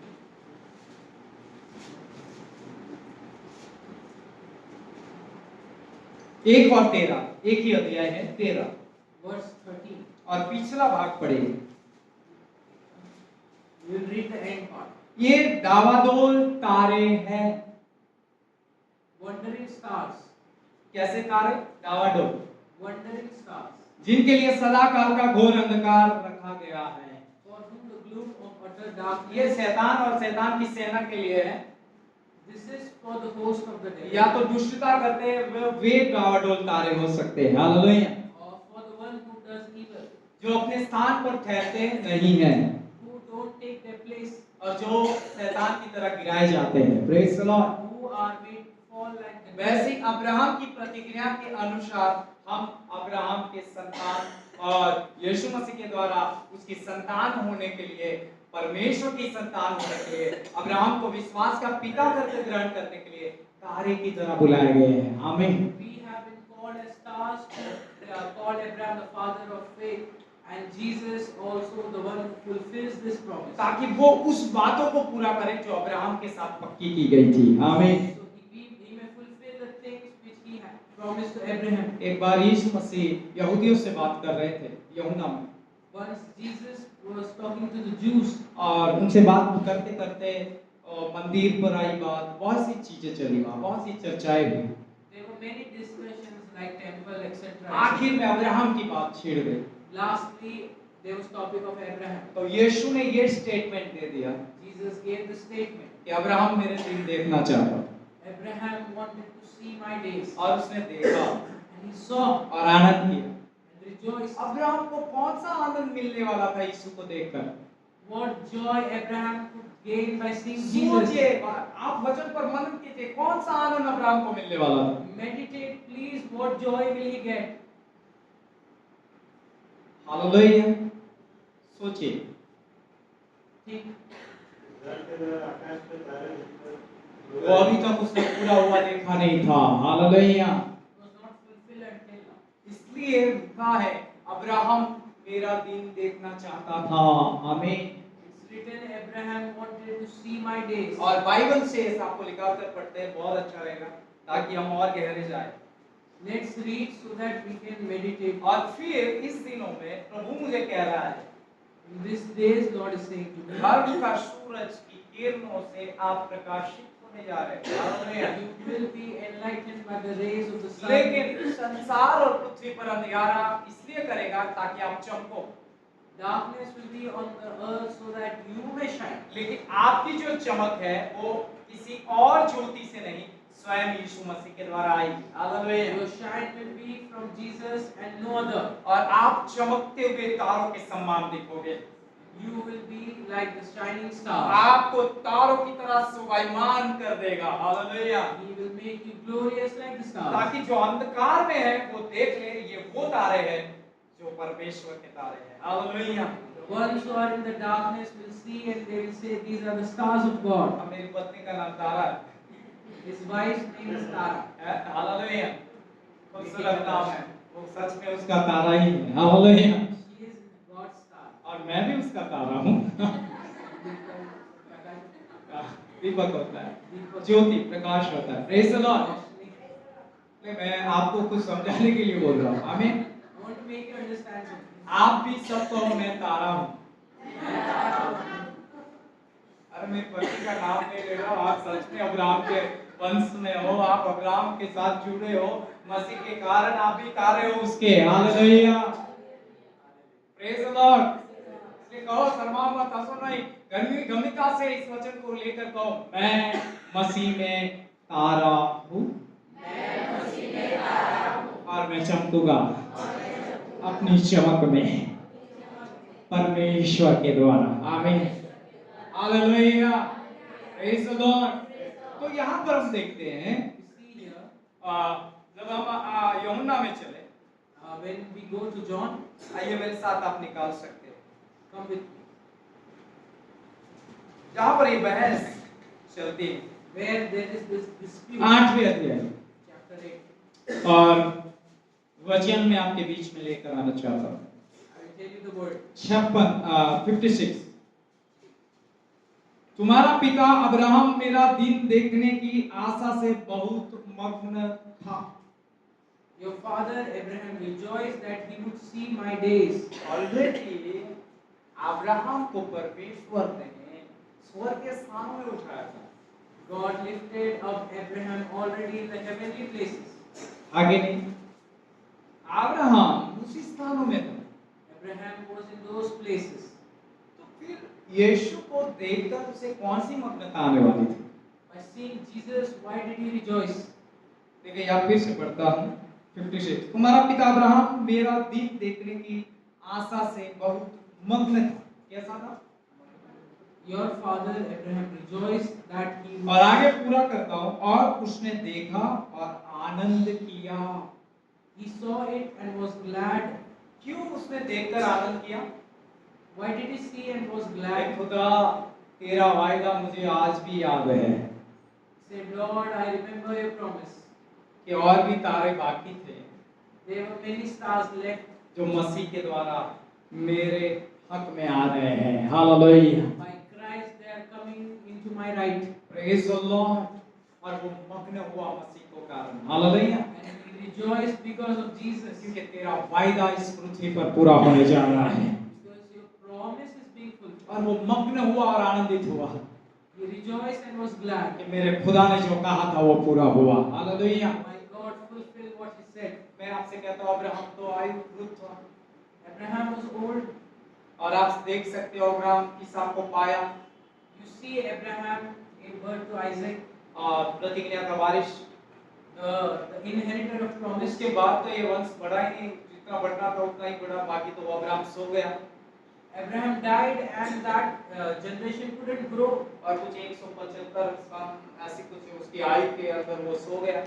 एक और 13, एक ही अध्याय है 13, Verse 13. और पिछला भाग पढ़िए। We will read the end part. ये दावादोल तारे हैं। Wandering stars. कैसे तारे? दावाडोल, Wandering stars. जिनके लिए सदा काल का घोर अंधकार रखा गया है। For whom the gloom of utter darkness. ये शैतान और शैतान की सेना के लिए है। This is for the host of the devil. या तो दुष्टता करते हैं वे दावाडोल तारे हो सकते हैं। Hallelujah. Or for the one who does evil. जो अपने स्थान पर ठहरते नहीं हैं Who don't take their place. और जो शैतान की तरह गिराए जाते हैं। Praise the Lord. Who are made to fall like the वैसे devil. अब्राहम की प्रतिज्ञा के अनुसार हम अब्राहम के संतान और यीशु मसीह के द्वारा उसकी संतान होने के लिए, परमेश्वर की संतान होने के लिए, अब्राहम को विश्वास का पिता करके ग्रहण करने के लिए तारे की तरह बुलाए गए हैं। आमीन। We have been called as stars to call Abraham the father of faith, and Jesus also the one who fulfills this promise. ताकि वो उस बातों को पूरा करे जो अब्राहम के साथ पक्की की गई थी। आमीन। So he may fulfill the things which he had promised to Abraham. एक बार यीशु मसीह यहूदियों से बात कर रहे थे यूहन्ना में, Once Jesus was talking to the Jews, और उनसे बात करते करते मंदिर पर आई बात, बहुत सी चीजें चली, वहाँ बहुत सी चर्चाएं हुई। there were many discussions like temple, etc. आखिर में अब्राहम की बात छिड़ गई। Lastly, there was topic of Abraham. तो यीशु ने ये स्टेटमेंट दे दिया Jesus gave the statement. कि अब्राहम मेरे दिन देखना चाहता, Abraham wanted to see my days, और उसने देखा and he saw और आनंद किया। and rejoiced. अब्राहम को कौन सा आनंद मिलने वाला था यीशु को देखकर? What joy Abraham could gain by seeing Jesus. सोचिए, आप वचन पर मनन कीजिए, कौन सा आनंद अब्राहम को मिलने वाला था? Meditate, please. What joy will he get? Hallelujah. सोचिए। Think. वो अभी तक उसने पूरा हुआ देखा नहीं था। Hallelujah. It was not fulfilled until now. इसलिए लिखा है अब्राहम मेरा दिन देखना चाहता था। आमीन। It's written, Abraham wanted to see my days. और बाइबल से इस आपको लिखा कर पढ़ते हैं, बहुत अच्छा रहेगा ताकि हम और गहरे जाए। Let's read so that we can meditate. और फिर इस दिनों में प्रभु मुझे कह रहा है, In these days, Lord is saying to me, धर्म का सूरज की किरणों से आप प्रकाशित होने जा रहे हैं। Hallelujah. you will be enlightened by the rays of the sun. लेकिन संसार और पृथ्वी पर अंधियारा इसलिए करेगा ताकि आप चमको। Darkness will be on the earth so that you may shine. लेकिन आपकी जो चमक है वो किसी और ज्योति से नहीं, स्वयं यीशु मसीह के द्वारा आएगी। Hallelujah. Your shine will be from Jesus and no other. और आप चमकते हुए तारों के समान दिखोगे। You will be like the shining star. आपको तारों की तरह शोभायमान कर देगा। Hallelujah. He will make you glorious like the stars. ताकि जो अंधकार में है वो देख ले ये वो तारे हैं जो परमेश्वर के तारे हैं। Hallelujah. The ones who are in the darkness will see and they will say, these are the stars of God. अब मेरी पत्नी का नाम तारा है। His wife's name is Tara. Hallelujah. खूबसूरत नाम है, वो सच में उसका तारा ही है। Hallelujah. She is God's star. और मैं भी उसका तारा हूँ। दीपक होता है, ज्योति प्रकाश होता है। Praise the Lord. मैं आपको कुछ समझाने के लिए बोल रहा हूँ। आमीन। I want to make you understand something. आप भी सब कहो मैं तारा हूँ। अरे मेरी पत्नी का नाम नहीं ले रहा, आप सच में अब्राहम के वंश में हो, आप अब्राहम के साथ जुड़े हो, मसीह के कारण आप भी तारे हो उसके। हालेलुया। Praise the Lord. इसलिए कहो शर्मा मत, हंसो नहीं, गंभीरता से इस वचन को लेकर कहो, मैं मसीह में तारा हूँ और मैं चमकूंगा अपनी चमक में परमेश्वर के द्वारा। आमीन। हालेलुया। Praise the Lord. तो यहाँ पर हम देखते हैं You see here, जब हम यूहन्ना में चले, when we go to John, आइए मेरे साथ आप निकाल सकते हैं, come with me. जहाँ पर ये बहस चलती है, Where there is this dispute. 8वें अध्याय Chapter 8. और वचन में आपके बीच में लेकर आना चाहता हूँ। I will tell you the word. 56 तुम्हारा पिता अब्राहम मेरा दिन देखने की आशा से बहुत मग्न था। Your father Abraham rejoiced that he would see my days. Already Abraham को परमेश्वर ने स्वर्ग के स्थानों में उठाया था। God lifted up Abraham already in the heavenly places. आगे नहीं, अब्राहम उसी स्थानों में था। Abraham was in those places. तो फिर यीशु को देखकर उसे कौन सी मग्नता आने वाली थी? By seeing Jesus, why did he rejoice? देखिए यहाँ फिर से पढ़ता हूँ 56 तुम्हारा पिता अब्राहम मेरा दिन देखने की आशा से बहुत मग्न था। कैसा था? Your father Abraham rejoiced that he और आगे पूरा करता हूँ, और उसने देखा और आनंद किया। he saw it and was glad. क्यों उसने देखकर आनंद किया? Why did he see and was I glad? खुदा तेरा वायदा मुझे आज भी याद है He said, Lord, I remember your promise. कि और भी तारे बाकी थे There were many stars left. जो मसीह के द्वारा मेरे हक में आ रहे हैं। Hallelujah. By Christ, they are coming into my right. Praise the Lord. और वो मग्न हुआ मसीह को कारण। Hallelujah. And he rejoiced because of Jesus. क्योंकि तेरा वायदा इस पृथ्वी पर पूरा होने जा रहा है। Because your promise is being fulfilled. और वो मग्न हुआ और आनंदित हुआ He rejoiced and was glad. कि मेरे खुदा ने जो कहा था वो पूरा हुआ। Hallelujah. My God fulfilled what he said. मैं आपसे कहता हूँ अब्राहम तो आयु वृद्ध था, Abraham was old. और आप देख सकते हो अब्राहम इसहाक को पाया, You see Abraham gave birth to Isaac, और प्रतिज्ञा का वारिस। the inheritor of promise. उसके बाद तो ये वंश बढ़ा ही नहीं, जितना बढ़ना था उतना ही बढ़ा, बाकी तो वो अब्राहम सो गया। Abraham died and that generation couldn't grow. और कुछ 175 साल ऐसी कुछ उसकी आयु के अंदर वो सो गया।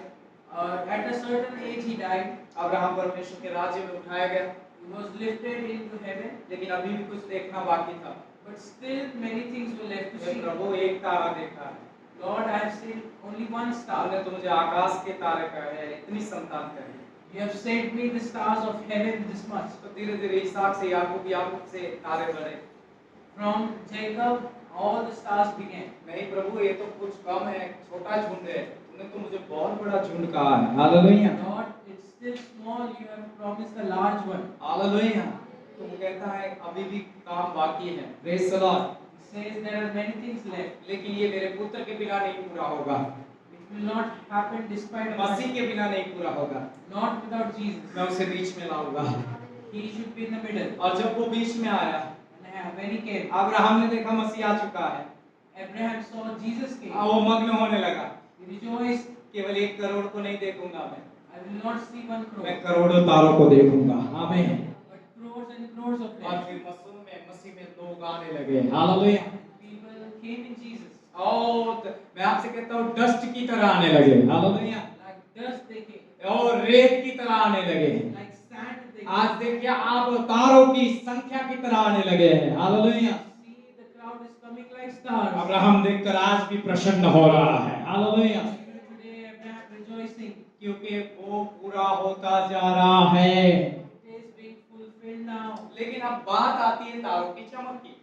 At a certain age he died. Abraham परमेश्वर के राज्य में उठाया गया, He was lifted into heaven. लेकिन अभी भी कुछ देखना बाकी था। But still many things were left to hey see. प्रभु एक तारा देखा है, Lord, I have seen only one star. आपने तो मुझे आकाश के तारे कहे हैं, इतनी संतान कही। You have sent me the stars of heaven this much. तो धीरे धीरे इसहाक से याकूब, याकूब से तारे बढ़े। From Jacob, all the stars began. नहीं प्रभु, ये तो कुछ कम है, छोटा झुंड है। तूने तो मुझे बहुत बड़ा झुंड कहा है। Hallelujah. Lord, it's still small. You have promised a large one. Hallelujah. तो वो कहता है अभी भी काम बाकी है। Praise the Lord. He says there are many things left. लेकिन ये मेरे पुत्र के बिना नहीं पूरा होगा। It will not happen despite of मसीह के बिना नहीं पूरा होगा। not without Jesus. मैं उसे बीच में लाऊंगा। He should be in the middle. और जब वो बीच में आया, And when he came, Abraham ने देखा मसीह आ चुका है। Abraham saw Jesus came. वो मग्न होने लगा। He rejoiced. केवल 1 करोड़ को नहीं देखूंगा मैं, I will not see 1 crore, मैं करोड़ों तारों को देखूंगा। आमीन। but crores and crores of और them. फिर मसीह में लोग आने लगे। Hallelujah. People came in Jesus. और मैं आपसे कहता हूँ डस्ट की तरह आने लगे। Hallelujah. Like dust they came. और रेत की तरह आने लगे। Like sand they came. आज देखिए आप तारों की संख्या की तरह आने लगे हैं। Hallelujah. See, the crowd is coming like stars. Abraham देखकर आज भी प्रसन्न हो रहा है। हालेलुया। Today Abraham rejoicing. क्योंकि वो पूरा होता जा रहा है। It is being fulfilled now. लेकिन अब बात आती है तारों की चमक की।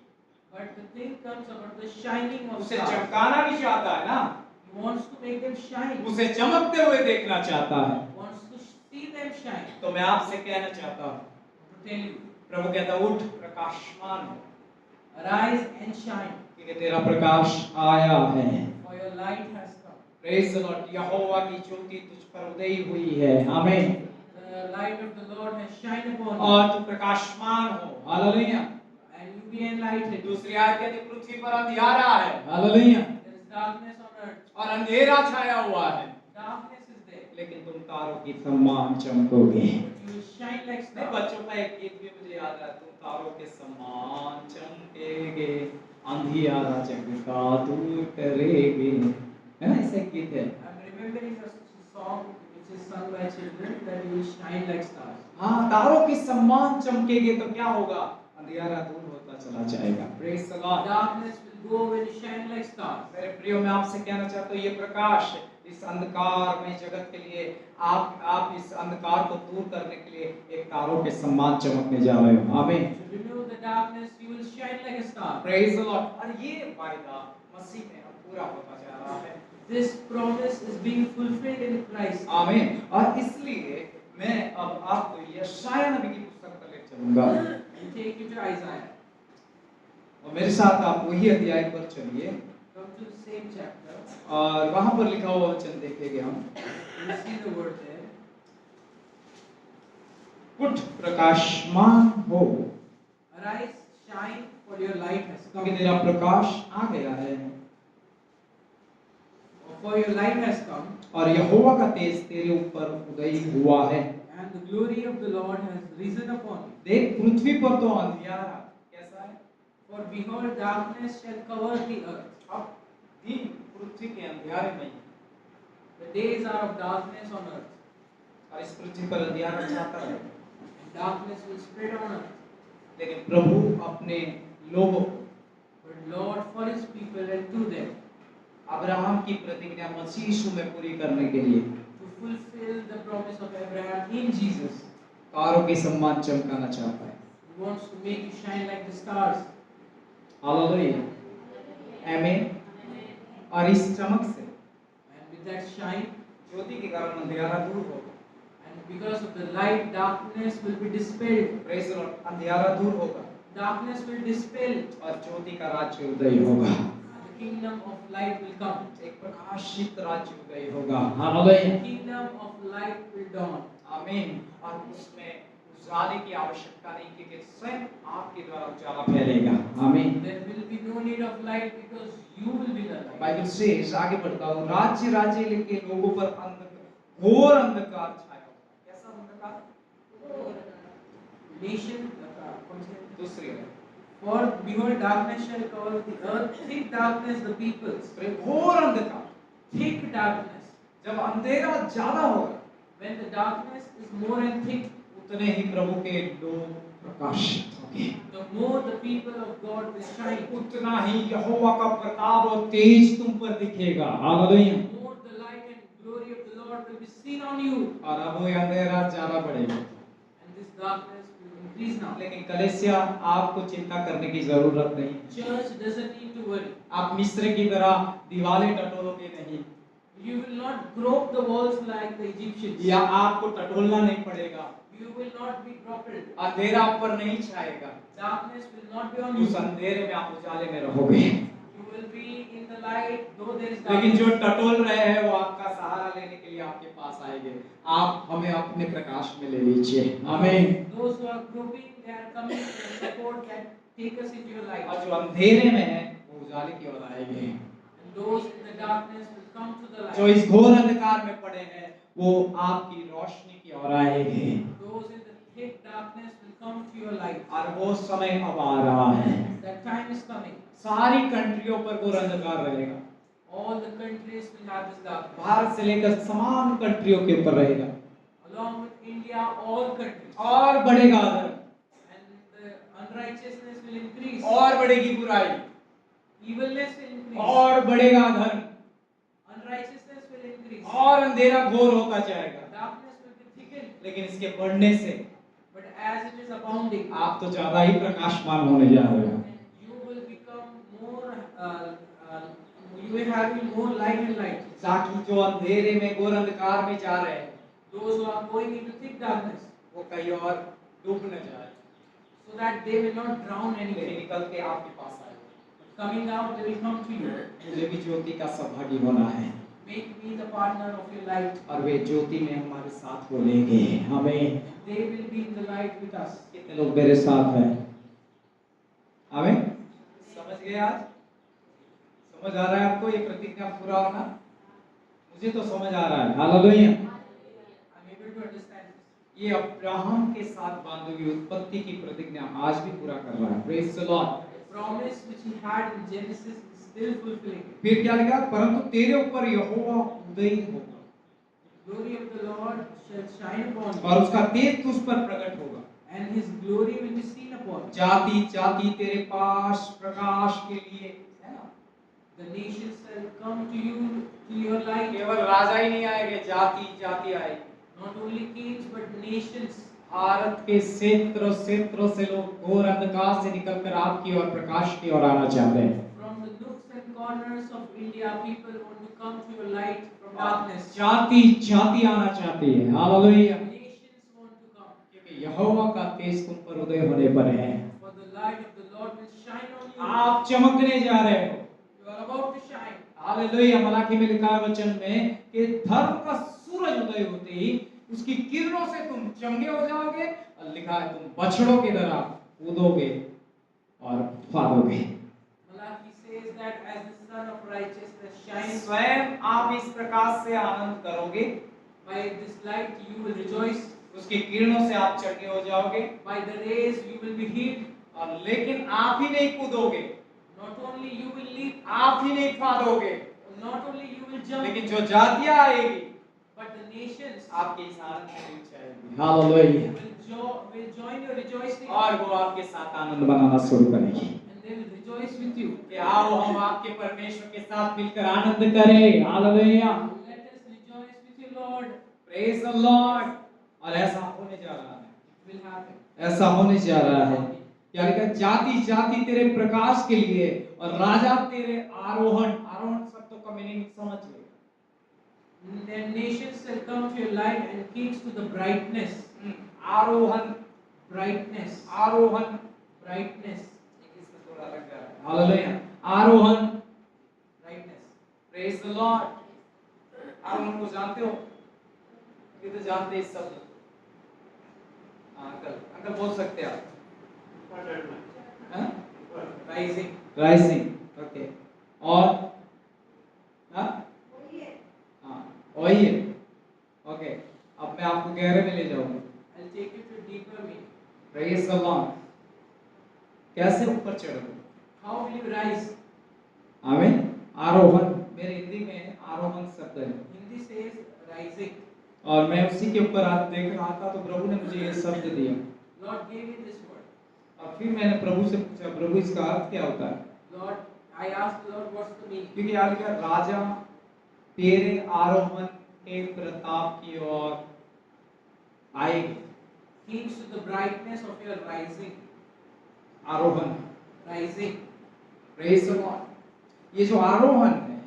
But the thing comes about the shining of उसे stars. चमकाना भी चाहता है ना, He wants to make them shine. उसे चमकते हुए देखना चाहता है। Wants to see them shine. तो मैं आपसे कहना चाहता हूँ, To tell you, प्रभु कहता उठ प्रकाशमान हो, arise and shine, क्योंकि तेरा प्रकाश आया है। for your light has come. Praise the Lord. यहोवा की ज्योति तुझ पर उदय हुई है। आमीन। The light of the Lord has shined upon you, और तू प्रकाशमान हो। Hallelujah. and you be enlightened. दूसरी आयत कहती पृथ्वी पर अंधियारा है। Hallelujah. There is darkness on earth. और अंधेरा छाया हुआ है, Darkness is there. लेकिन तुम तारों की समान चमकोगे। But you will shine like नहीं, stars. बच्चों का एक गीत भी मुझे याद है, तुम तारों के समान चमकेगे, अंधियारा जग का दूर करेगे। है ना, ऐसा एक गीत है। I'm remembering a song which is sung by children that you will shine like stars. हाँ, तारों के समान चमकेगे तो क्या होगा? अंधियारा दूर होता चला जाएगा। Praise the Lord. Darkness will go when you shine like stars. मेरे प्रियो, मैं आपसे कहना चाहता हूँ, ये प्रकाश इस अंधकार में जगत के लिए आप इस अंधकार को दूर करने के लिए एक तारों के समान चमकने जा रहे हो। आमीन। To remove the darkness, you will shine like a star. Praise the Lord. और ये वायदा मसीह में अब पूरा होता जा रहा है। This promise is being fulfilled in Christ. आमीन। और इसलिए मैं अब आपको यशायाह नबी की पुस्तक पर ले चलूंगा, And take you to Isaiah. और मेरे साथ आप वही अध्याय पर चलिए, Come to the same chapter. और वहां पर लिखा हुआ वचन देखेंगे हम। You will see the word there. उठ प्रकाशमान हो, Arise, shine, for your light has क्योंकि come. तेरा प्रकाश आ गया है, For your light has come, और यहोवा का तेज तेरे ऊपर उदय हुआ है। and the glory of the Lord has risen upon you. देख, पृथ्वी पर तो अंधियारा कैसा है? For behold, darkness shall cover the earth. अब दिन पृथ्वी के अंधियारे में है, The days are of darkness on earth, और इस पृथ्वी पर अंधियारा छाता है। and darkness will spread on earth. लेकिन प्रभु अपने लोगों को, But Lord for his people and to them, Abraham की प्रतिज्ञा मसीह यीशु में पूरी करने के लिए to fulfill the promise of Abraham in Jesus, तारों के समान चमकाना चाहता है। he wants to make you shine like the stars. Hallelujah. आमीन। और इस चमक से, And with that shine, ज्योति के कारण अंधियारा दूर होगा। and because of the light, darkness will be dispelled. Praise the Lord. अंधियारा दूर होगा Darkness will dispel, और ज्योति का राज्य उदय होगा। and the kingdom of light will come. एक प्रकाशित राज्य उदय होगा। Hallelujah. The kingdom of light will dawn. आमीन। और उसमें उजाले की आवश्यकता नहीं, क्योंकि स्वयं आपके द्वारा उजाला फैलेगा। आमीन। There will be no need of light because you will be the light. Bible से आगे बढ़ता हूँ, राज्य राज्य के लोगों पर घोर अंधकार छाया होगा। कैसा अंधकार? Nation, दूसरी है, for behold, darkness shall cover the earth, thick darkness the peoples. घोर अंधकार। Thick darkness. जब अंधेरा ज्यादा होगा, When the darkness is more and thick, उतने ही प्रभु के लोग प्रकाशित होंगे, the more the people of God will shine, उतना ही यहोवा का प्रताप और तेज तुम पर दिखेगा। Hallelujah. the more the light and glory of the Lord will be seen on you, और अब वो अंधेरा ज्यादा बढ़ेगा। and this darkness will increase now. लेकिन कलीसिया, आपको चिंता करने की जरूरत नहीं। Church doesn't need to worry. आप मिस्र की तरह दीवारें टटोलोगे नहीं, You will not grope the walls like the Egyptians. या आपको टटोलना नहीं पड़ेगा। You will not be grappled. अंधेरा आप पर नहीं छाएगा। Darkness will not be on उस you. अंधेरे में आप उजाले में रहोगे। You will be in the light, though there is लेकिन darkness. जो टटोल रहे हैं वो आपका सहारा लेने के लिए आपके पास आएंगे। आप हमें अपने प्रकाश में ले लीजिए। आमीन। Those who are groping, they are coming to support and take us into your light. और जो अंधेरे में है वो उजाले की ओर आएंगे। And those in the darkness will come to the light. जो इस घोर अंधकार में पड़े हैं वो आपकी रोशनी की ओर आएंगे। Those in the thick darkness will come to your light. और वो समय अब आ रहा है। That time is coming. सारी कंट्रियों पर घोर अंधकार रहेगा। All the countries will have this darkness. Bharat से लेकर तमाम कंट्रियों के ऊपर रहेगा। Along with India, all countries. और बढ़ेगा अधर्म, And the unrighteousness will increase. और बढ़ेगी बुराई, Evilness will increase. और बढ़ेगा अधर्म, Unrighteousness will increase. और अंधेरा घोर होता जाएगा। Darkness will be thickened. लेकिन इसके बढ़ने से But as it is abounding, आप तो ज्यादा ही प्रकाशमान होने जा रहे हो। you will become more, you will have more light and light. ताकि जो अंधेरे में घोर अंधकार में जा रहे हैं Those who are going into thick darkness, वो कहीं और डूब न जाए, so that they will not drown लेकिन anywhere. निकल के आपके पास आए। Coming out, they will come to you. मुझे भी ज्योति का सौभागी होना है Make me the partner of your light. और वे ज्योति में हमारे साथ बोलेंगे। हमें They will be in the light with us. कितने लोग मेरे साथ हैं? हमें समझ गए? आज समझ आ रहा है आपको ये प्रतिज्ञा पूरा होना? मुझे तो समझ आ रहा है। Hallelujah. I'm able to understand this. ये अब्राहम के साथ बांधी हुई उत्पत्ति की प्रतिज्ञा आज भी पूरा कर रहा है। Praise the Lord. The promise which he had in Genesis is still fulfilling. फिर क्या लिखा? परंतु तेरे ऊपर यहोवा उदयी होगा Glory of the Lord shall shine upon you, और उसका तेज तुझ पर प्रकट होगा। and his glory will be seen upon you. जाति जाति तेरे पास प्रकाश के लिए, है ना? The nations shall come to you, to your light. केवल राजा ही नहीं आएंगे, जाति जाति आएगी। Not only kings but nations. Bharat के क्षेत्रों क्षेत्रों से लोग घोर अंधकार से निकलकर आपकी ओर प्रकाश की ओर आना चाहते हैं। From the nooks and corners of India, people want to come to your light from darkness. जाति जाति आना चाहती है। Hallelujah. Nations want to come, क्योंकि यहोवा का तेज तुम पर उदय होने पर है। for the light of the Lord will shine on you. आप चमकने जा रहे हो। You are about to shine. Hallelujah. Malachi में लिखा है वचन में कि धर्म का सूरज उदय होते ही उसकी किरणों से तुम चमके हो जाओगे, और लिखा है तुम बछड़ों की तरह कूदोगे और फादोगे। Malachi says that as the sun of righteousness shines, स्वयं आप इस प्रकाश से आनंद करोगे, by this light you will rejoice. उसकी किरणों से आप चंगे हो जाओगे, By the rays you will be healed. और लेकिन आप ही नहीं कूदोगे, Not only you will leap, आप ही नहीं फादोगे, not only you will jump, लेकिन जो जातियां आएगी but the nations आपके इस आनंद में डूब जाएगी। Hallelujah. will join your rejoicing, और वो आपके साथ आनंद मनाना शुरू करेगी and they will rejoice with you. कि आओ हम आपके परमेश्वर के साथ मिलकर आनंद करें। Hallelujah. Let us rejoice with you, Lord. Praise the Lord. और ऐसा होने जा रहा है, It will happen. ऐसा होने जा रहा है। क्या लिखा? जाति जाति तेरे प्रकाश के लिए और राजा तेरे आरोहण। आरोहण शब्द का मीनिंग समझ लो। Then nations shall come to your light, and kings to the brightness. आरोहण, Brightness. आरोहण, Brightness. इसमें थोड़ा अलग जा रहा है। हालेलुया। आरोहण। Brightness. Praise the Lord. आरोहण को जानते हो? ये तो जानते हैं इस शब्द। अंकल अंकल बोल सकते हैं आप? हाँ? Rising. राइजिंग। ओके। और हाँ वही है। ओके, अब मैं आपको गहरे में ले जाऊंगा। I'll take you to deeper meaning. Praise the Lord. कैसे ऊपर चढ़ोगे? How will you rise? आमीन। आरोहण, मेरे हिंदी में आरोहण शब्द है Hindi says rising. और मैं उसी के ऊपर आज देख रहा था तो प्रभु ने मुझे ये शब्द दिया। Lord gave me this word. और फिर मैंने प्रभु से पूछा, प्रभु इसका अर्थ क्या होता है? Lord, I asked the Lord, what's the meaning? क्योंकि यहाँ लिखा राजा तेरे आरोहण के प्रताप की ओर आएगी। Kings to the brightness of your rising. आरोहण, Rising. Praise the Lord. ये जो आरोहण है,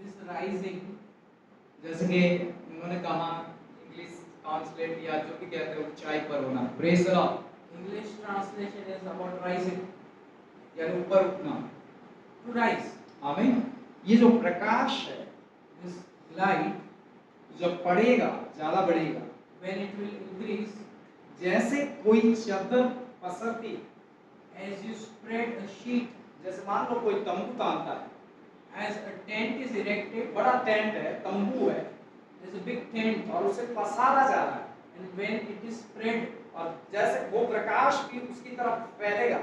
This rising. जैसे कि उन्होंने कहा इंग्लिश ट्रांसलेट या जो भी कहते हैं ऊंचाई पर होना, praise the Lord. English translation is about rising. यानी ऊपर उठना, To rise. आमीन। ये जो प्रकाश है, This light, जब पड़ेगा ज्यादा बढ़ेगा, when it will increase, जैसे कोई चादर पसरती, as you spread a sheet, जैसे मान लो कोई तंबू तानता है, as a tent is erected, बड़ा टेंट है, तंबू है, there's a big tent, और उसे पसारा जा रहा है, and when it is spread, और जैसे वो प्रकाश भी उसकी तरफ फैलेगा,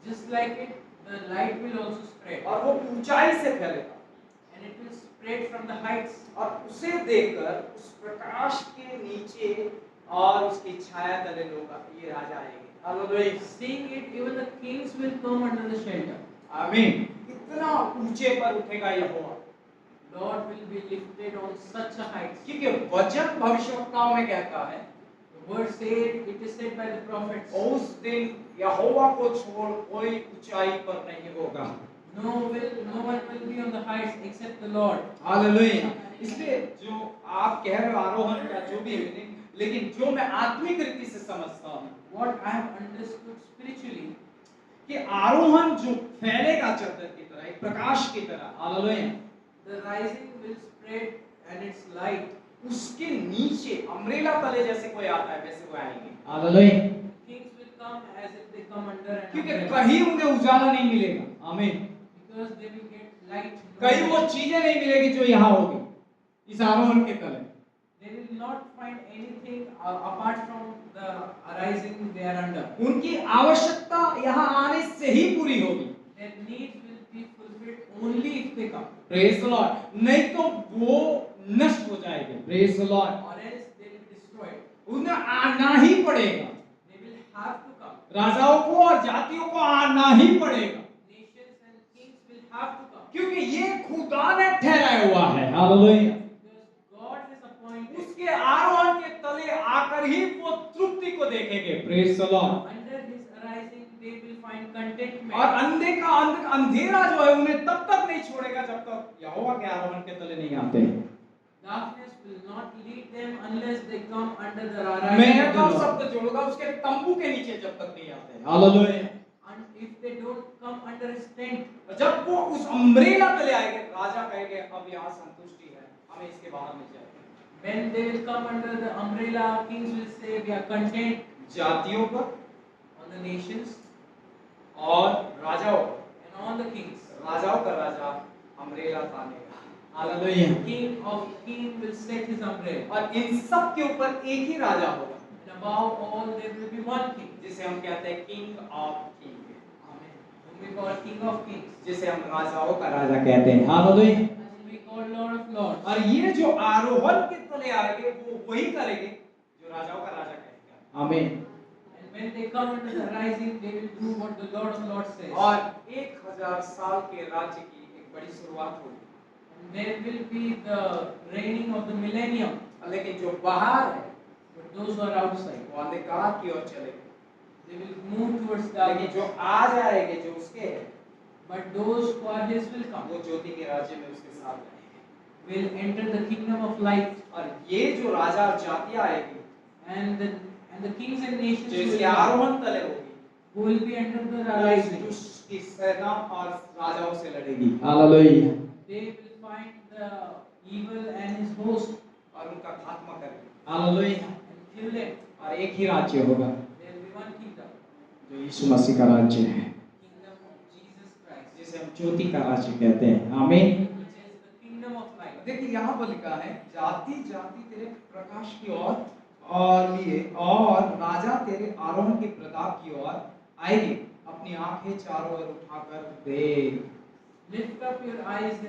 just like it, the light will also spread, और वो ऊंचाई से फैलेगा, and it will spread from the heights, और उसे देखकर उस प्रकाश के नीचे और उसकी छाया तले लोग ये राजा आएंगे। Hallelujah. seeing it, even the kings will come under the shelter. आमीन। इतना ऊंचे पर उठेगा यहोवा, Lord will be lifted on such a height. क्योंकि वचन भविष्यवक्ताओं में कहता है, The word said, it is said by the prophets, उस दिन यहोवा को छोड़ कोई ऊंचाई पर नहीं होगा। no one will be on the heights except the Lord. Hallelujah. इसलिए जो आप कह रहे हो आरोहण का जो भी है, लेकिन जो मैं आत्मिक रीति से समझता हूँ, What I have understood spiritually, कि आरोहण जो फैलेगा चादर की तरह, एक प्रकाश की तरह, hallelujah, the rising will spread and its light. उसके नीचे अम्ब्रेला तले जैसे कोई आता है वैसे वो आएंगे। Hallelujah. Kings will come as if they come under an क्योंकि umbrella. कहीं उन्हें उजाला नहीं मिलेगा। आमीन। Because they will get light. कहीं वो चीजें नहीं मिलेगी जो यहाँ होगी इस आरोहण के तले। They will not find anything apart from the arising they are under. उनकी आवश्यकता यहाँ आने से ही पूरी होगी। Their needs will be fulfilled only if they come. Praise the Lord. नहीं तो वो नष्ट हो जाएंगे। Praise the Lord. Or else they will be destroyed. उन्हें आना ही पड़ेगा। They will have to come. राजाओं को और जातियों को आना ही पड़ेगा। Nations and kings will have to come. क्योंकि ये खुदा ने ठहराया हुआ है। Hallelujah. Because God has appointed. उसके आरोहण के तले आकर ही वो तृप्ति को देखेंगे। Praise the Lord. Under his arising they will find contentment. और अंधेरा जो है उन्हें तब तक नहीं छोड़ेगा जब तक यहोवा के आरोहण के तले नहीं आते। Darkness will not lead them unless they come under the arising. मैं of the तो Lord. शब्द जोड़ूंगा उसके तंबू के नीचे जब तक नहीं आते। Hallelujah. And if they don't come under his tent, जब वो उस अम्ब्रेला तले आएंगे, राजा कहेंगे अब यहाँ संतुष्टि है, हमें इसके बाहर नहीं जाएंगे। when they will come under the umbrella, kings will say we are content. जातियों पर On the nations और राजाओं पर, and all the kings. राजाओं का राजा अम्ब्रेला तानेगा। Hallelujah. King will set his umbrella. और इन सब के ऊपर एक ही राजा होगा, And above all there will be one king. जिसे हम कहते हैं king of king, Amen. Whom we call King of Kings. जिसे हम राजाओं का राजा कहते हैं। Hallelujah. Whom we call Lord of Lords. और ये जो आरोहण के तले आएंगे वो वही करेंगे जो राजाओं का राजा कहेगा। आमीन। And when they come under the rising, they will do what the Lord of Lords says. और 1000 साल के राज्य की एक बड़ी शुरुआत होगी। And there will be the reigning of the millennium. लेकिन जो बाहर है But those who are outside, वो अंधकार की ओर चलेंगे, they will move towards लेकिन darkness. जो आ जाएंगे जो उसके हैं But those who are his will come, वो ज्योति के राज्य में उसके साथ रहेंगे। will enter the kingdom of light. और ये जो राजा और जातियां आएगी And the kings and nations जो will इसके come, आरोहण तले होगी, who will be under the वो rising. उसकी सेना और राजाओं से लड़ेगी। Hallelujah. They will find the evil and his host और उनका खात्मा करेगी। हालेलुया। and kill them. और एक ही राज्य होगा There will be one kingdom, जो यीशु मसीह का राज्य है, kingdom of Jesus Christ, जिसे हम ज्योति का राज्य कहते हैं। आमीन। which is the kingdom of light. देखिए यहाँ पर लिखा है जाति जाति तेरे प्रकाश की ओर और लिए और राजा तेरे आरोहण के प्रताप की ओर आएगी, अपनी आंखें चारों ओर उठाकर देख। Lift up your eyes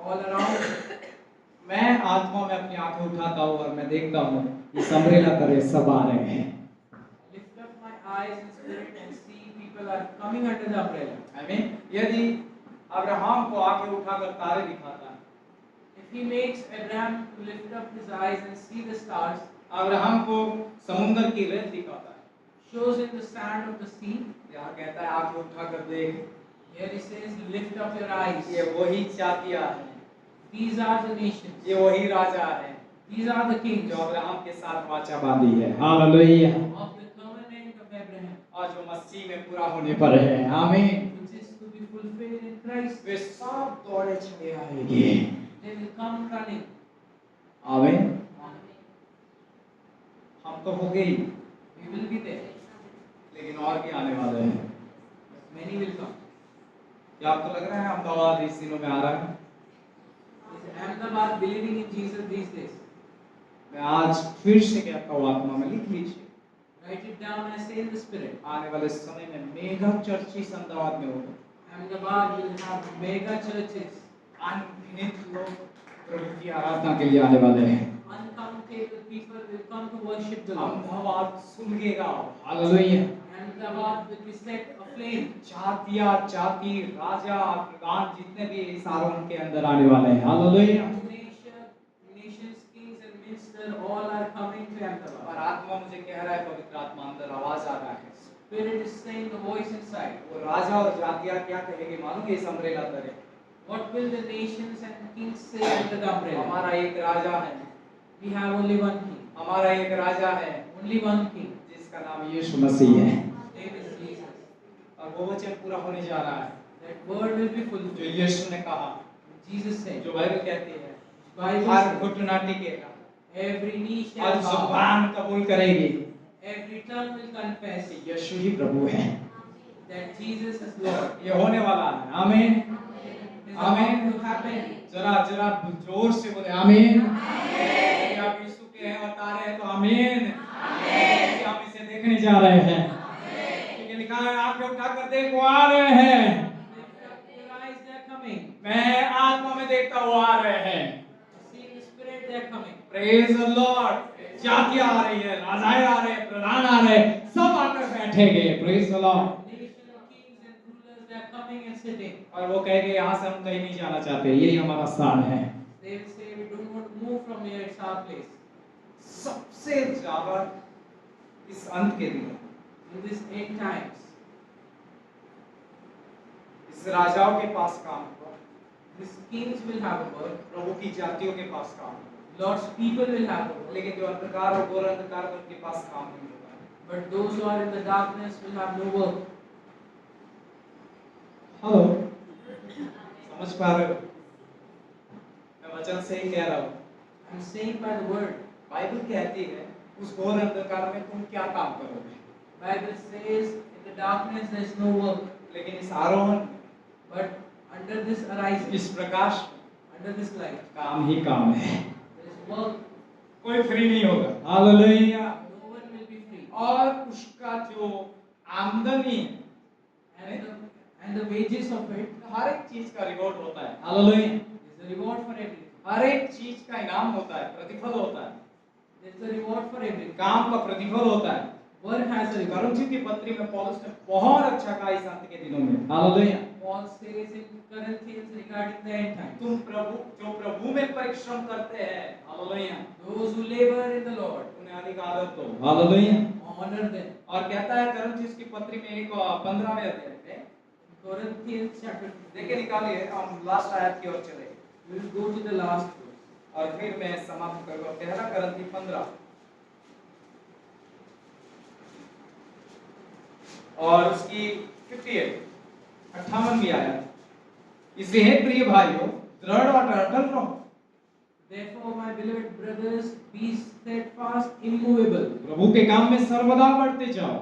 all around. मैं आत्मा में अपनी आंखें उठाता हूँ और मैं देखता हूँ ये अम्ब्रेला तरह सब आ रहे हैं। Lift up my eyes in spirit and see people are coming under the umbrella. आमीन। यदि अब्राहम को आंखें उठाकर तारे दिखाता है, If he makes Abraham to lift up his eyes and see the stars, Abraham को समुद्र की रेत दिखाता है, shows him the sand of the sea. यहाँ कहता है आंखें उठाकर देख, Here he says, lift up your eyes. ये वही जातियां हैं, These are the nations. ये वही राजा है These are the kings जो of अब्राहम के साथ वाचा बांधी है। Hallelujah. the covenant of Abraham, और जो मसीह में पूरा होने पर है। आमीन। which is to be fulfilled in Christ. वे सब दौड़े चले आएंगे। They will come running. आमीन। हम तो हो गए, We will be there. लेकिन और भी आने वाले हैं। Many will come. क्या आपको लग रहा है अहमदाबाद इस दिनों में आ रहा है? Is Ahmedabad believing in Jesus these days? मैं आज फिर से कहता हूँ, आत्मा में लिख लीजिए, Write it down and say in the spirit. आने वाले समय में मेगा चर्च इस अहमदाबाद में होगा। Ahmedabad will have mega churches. अनगिनत लोग प्रभु की आराधना के लिए आने वाले हैं। Uncountable people will come to worship the Lord. Ahmedabad सुलगेगा। Hallelujah. Ahmedabad will be set aflame. जातियां, जाति, राजा, प्रधान जितने भी इस आरोहण के अंदर आने वाले हैं। Hallelujah. Nations, kings and ministers all are coming to और Ahmedabad. आत्मा मुझे कह रहा है, पवित्र आत्मा अंदर आवाज आ रहा है। Spirit is saying the voice inside. वो राजा और जातियां क्या कहेंगे मालूम है इस अम्ब्रेला तले? What will the nations and kings say under the umbrella? हमारा एक राजा है, We have only one king. हमारा एक राजा है Only one king. जिसका नाम यीशु मसीह है। His name is Jesus. और वो वचन पूरा होने जा रहा है That word will be जो fulfilled. यीशु ने कहा, Jesus said. जो बाइबल कहती है, Bible हर says, घुटना टिकेगा every knee और shall bow. जुबान कबूल करेगी Every tongue will confess कि यीशु ही प्रभु है। that Jesus is Lord. ये होने वाला है। आमीन। It is Amen. about to happen. जरा जरा जोर से बोले आमीन। यदि आप यीशु के हैं और तारे हैं तो आमीन। क्योंकि हम इसे देखने जा रहे हैं, क्योंकि लिखा है आंखें उठाकर देखो आ रहे हैं। Lift up your eyes, they are coming. मैं आत्मा में देखता हुआ आ रहे हैं। See in the spirit, they are coming. Praise the Lord. जातियां आ रही है, राजाएं आ रहे हैं, प्रधान आ रहे हैं, सब आकर बैठेंगे। Praise the Lord. Nation, kings and rulers, they are coming and sitting. और वो कहेंगे यहाँ से हम कहीं नहीं जाना चाहते, यही हमारा स्थान है। They will say, we don't want to move from here, it's our place. सबसे ज्यादा इस अंत के दिन In this end times, इस राजाओं के पास काम होगा, these kings will have a word. प्रभु की जातियों के पास काम होगा, Lord's people will have a word. लेकिन जो अंधकार और घोर अंधकार है, उनके पास काम नहीं होगा। But those who are in the darkness will have no work. Hello, समझ पा रहे हो? मैं वचन से ही कह रहा हूँ। I'm saying by the word. Bible कहती है उस घोर अंधकार में तुम क्या काम करोगे, Bible says in the darkness there is no work. लेकिन इस आरोहण में, But under this horizon, इस प्रकाश under this light, काम ही काम है, there is work. कोई फ्री नहीं होगा। Hallelujah. No one will be free. और उसका जो आमदनी है, And the wages of it हर एक चीज का रिवॉर्ड होता है। Hallelujah. is a reward for everything. हर एक चीज का इनाम होता है, प्रतिफल होता है, There is a reward for everything. काम का प्रतिफल होता है। Work has a reward. कुरिन्थियों की पत्री में पौलुस ने बहुत अच्छा कहा इस अंत के दिनों में। Hallelujah. Paul says in Corinthians regarding the end times. तुम जो प्रभु में परिश्रम करते हैं, hallelujah, Those who labor in the Lord, उन्हें अधिक आदर दो। हालेलुया। honor them. और कहता है कुरिन्थियों की पत्री में 15वें अध्याय में, Corinthians chapter 15. देखिए निकालिए, हम लास्ट आयत की ओर चले We will go to the last verse. और फिर मैं समाप्त करूंगा। पहला कुरिन्थी 15 और उसकी 58वीं आयत। इसलिए हे प्रिय भाइयों, दृढ़ और अटल रहो। Therefore, my beloved brothers, be steadfast, immovable, प्रभु के काम में सर्वदा बढ़ते जाओ,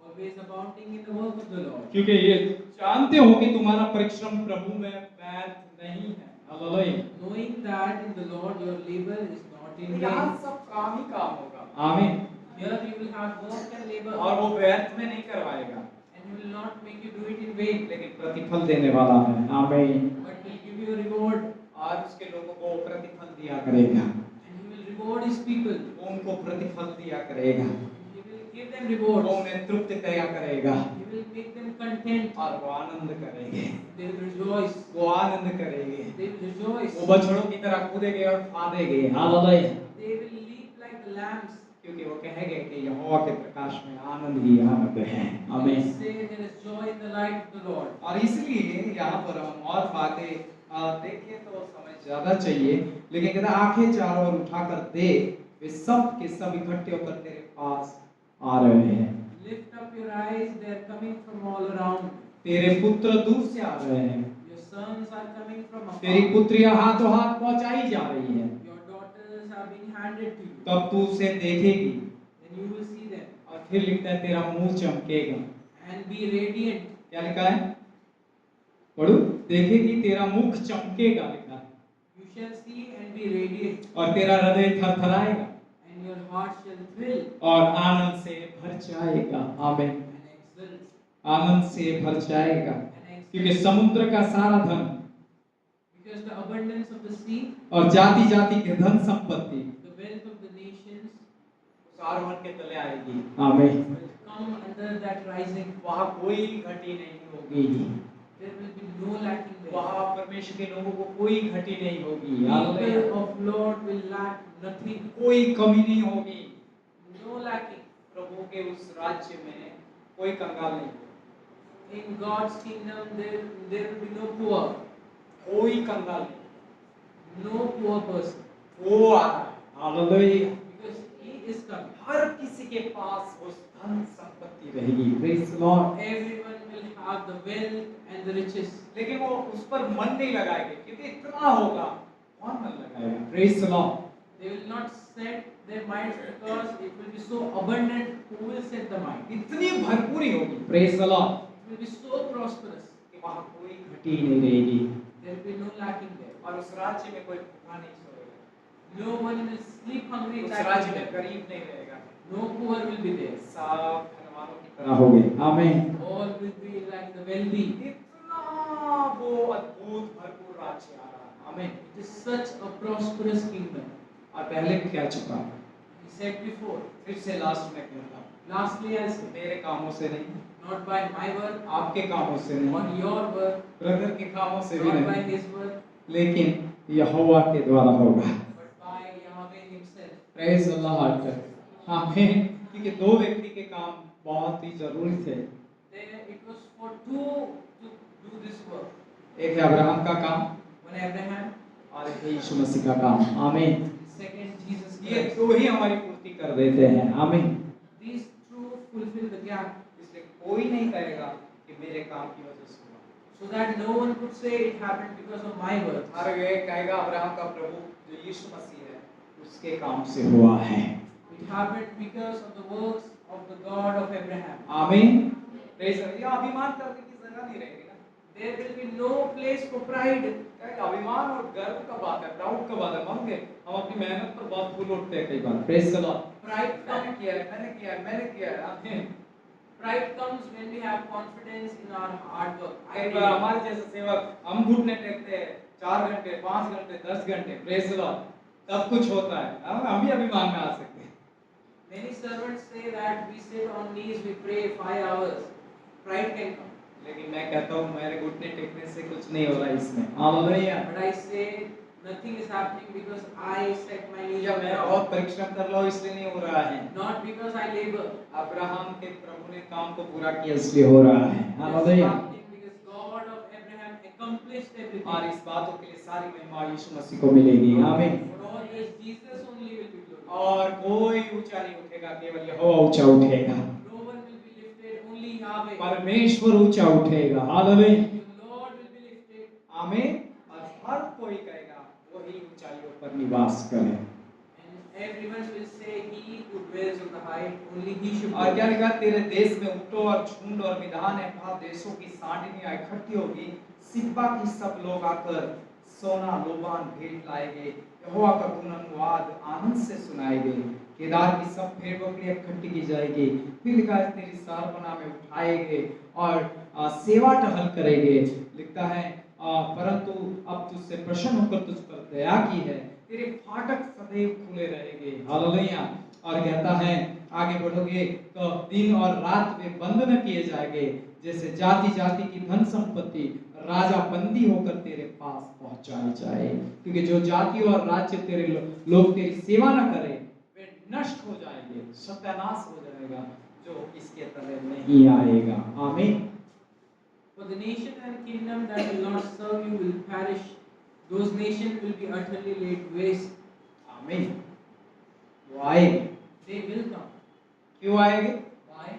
always abounding in the work of the Lord. क्योंकि ये जानते हो कि तुम्हारा परिश्रम प्रभु में व्यर्थ नहीं है। Hallelujah. Knowing that in the Lord your labor is not in यहाँ vain. सब काम ही काम होगा। आमीन। Here you will have work and labor, और वो व्यर्थ में नहीं करवाएगा, and He will not make you do it in vain, लेकिन प्रतिफल देने वाला है। आमीन। but will give you a reward, और उसके लोगों को प्रतिफल दिया करेगा, and He will reward His people. वो उनको प्रतिफल दिया करेगा, He will give them reward. वो उन्हें तृप्त किया करेगा। He will make them content. और वो आनंद करेंगे, They will rejoice. वो आनंद करेंगे, They will rejoice. वो बछड़ों की तरह कूदेंगे और फादेंगे। Hallelujah. They will leap like the lambs. क्योंकि वो कहेंगे कि यहोवा के प्रकाश में आनंद ही आनंद है। They will आमीन। say there is joy in the light of the Lord. और इसलिए यहाँ पर हम और बातें देखें तो समय ज्यादा चाहिए, लेकिन कहता आंखें चारों ओर उठाकर देख, वे सब के सब इकट्ठे होकर तेरे पास आ रहे हैं। Lift up your eyes, they are coming from all around. तेरे पुत्र दूर से आ रहे हैं, Your sons are coming from afar. तेरी पुत्रियां हाथों हाथ पहुंचाई जा रही है। Your daughters are being handed to you. तब तू उसे देखेगी, Then you will see them और फिर लिखता है तेरा मुंह चमकेगा। and be radiant. क्या लिखा है? पढ़ो, देखेगी तेरा मुख चमकेगा लिखा है। You shall see and be radiant, और तेरा हृदय थरथराएगा and your heart shall thrill और आनंद से भर जाएगा। आमीन। and exult आनंद से भर जाएगा, and exult. क्योंकि समुद्र का सारा धन Because the abundance of the sea, और जाति जाति के धन संपत्ति the wealth of the nations उस आरोहण के तले आएगी। आमीन। will come under that rising. वहाँ कोई घटी नहीं होगी, There will be no lacking there. वहाँ परमेश्वर के लोगों को कोई घटी नहीं होगी। People hallelujah. of Lord will lack nothing. कोई कमी नहीं होगी। No lacking. प्रभु के उस राज्य में कोई कंगाल नहीं होगा, In God's kingdom there will be no poor. कोई कंगाल नहीं, No poor person. वो आ रहा है। Hallelujah. Because he is coming. हर किसी के पास उस धन संपत्ति रहेगी। Praise the Lord. Everyone will have the wealth and the riches. लेकिन वो उस पर मन नहीं लगाएंगे, क्योंकि इतना होगा कौन मन लगाएगा। Praise the Lord. They will not set their minds because it will be so abundant. Who will set the mind? इतनी भरपूरी होगी। Praise the Lord. It will be so prosperous. कि वहाँ कोई घटी नहीं रहेगी There will be no lacking there. और उस राज्य में कोई भूखा नहीं सोएगा, No one will sleep hungry in उस that राज्य में kingdom. गरीब नहीं रहेगा, No poor will be there. सब धनवानों की तरह होंगे। आमीन। All will be like the wealthy. इतना वो अद्भुत भरपूर राज्य आ रहा है। आमीन। It is such a prosperous kingdom. और पहले भी कह चुका, He said before. फिर से लास्ट में कहता हूँ, Lastly, I'll say, मेरे कामों से नहीं, not by my work, आपके कामों से नहीं, not your work, ब्रदर के कामों से भी not by नहीं, his work, लेकिन यहोवा के द्वारा होगा। but by Yahweh himself. Praise the Lord. आमीन। क्योंकि दो व्यक्ति के काम बहुत ही जरूरी थे। There it was for two to do this work. एक है अब्राहम का काम One Abraham, और एक है यीशु मसीह का काम। आमीन। second Jesus ये Christ. दो ही हमारी पूर्ति कर देते हैं। आमीन। These two fulfill the gap, इसलिए कोई नहीं कहेगा कि मेरे काम की वजह से हुआ। so that no one could say it happened because of my work. हर वे कहेगा अब्राहम का प्रभु जो यीशु मसीह है उसके काम से हुआ है। It happened because of the works of the God of Abraham. आमीन। प्रेज़ द, ये अभिमान करने की जगह नहीं रहेगी ना। There will be no place for pride. अभिमान और गर्व का बात है, प्राउड का बात है। मांगे हम अपनी मेहनत पर बहुत फूल उठते हैं कई बार। Praise the Lord. Pride मैंने comes. किया है, मैंने किया है, मैंने किया है। आमीन। Pride comes when we have confidence in our hard work. I कई did बार it. हमारे जैसे सेवक हम घुटने टेकते हैं 4 घंटे, 5 घंटे, 10 घंटे। Praise the Lord. सब कुछ होता है, हम भी अभिमान में आ सकते हैं। Many servants say that we sit on knees, we pray 5 hours. Pride can come. लेकिन मैं कहता हूँ मेरे घुटने टेकने से कुछ नहीं हो रहा इसमें। Hallelujah. But I say nothing is happening because I set my knees या on मैं ground. बहुत परिश्रम कर रहा हूँ इसलिए नहीं हो रहा है। Not because I labor. Abraham के प्रभु ने काम को पूरा किया इसलिए हो रहा है। It is hallelujah. happening because God of Abraham accomplished everything. और इस बातों के लिए सारी महिमा यीशु मसीह को मिलेगी। आमीन। For all this, Jesus only will be glorified. और कोई ऊंचा नहीं उठेगा, केवल यहोवा ऊंचा उठेगा। No one will be lifted, only Yahweh. परमेश्वर ऊंचा उठेगा। Hallelujah. The Lord will be lifted. आमीन। और हर कोई कहेगा वही ऊंचाइयों पर निवास करे। And everyone will say, He who dwells on the height, only He should. और क्या लिखा, तेरे देश में ऊँटों और झुंड और विधान है, कहा देशों की सांडनियां इकट्ठी होगी, सिब्बा की सब लोग आकर सोना लोबान भेंट लाएंगे, यहोवा का गुणगान आनंद से सुनाएंगे, केदार की सब भेड़ बकरियां इकट्ठी की जाएगी। फिर लिखा है तेरी सारपना में उठाएंगे और सेवा टहल करेंगे। लिखता है परंतु अब तुझसे प्रसन्न होकर तुझ पर दया की है, तेरे फाटक सदैव खुले रहेंगे। हालेलुया। और कहता है आगे बढ़ोगे तो दिन और रात में बंद न किए जाएंगे, जैसे जाति जाति की धन संपत्ति राजा बंदी होकर तेरे पास पहुंचाई जाए। क्योंकि जो जाति और राज्य तेरे लोग तेरी सेवा न करें वे नष्ट हो जाएंगे, सत्यानाश हो जाएगा, जो इसके तले नहीं आएगा। आमीन। For the nation and kingdom that will not serve you will perish. Those nations will be utterly laid waste. आमीन। वो आएंगे। They will come. क्यों आएंगे? Why?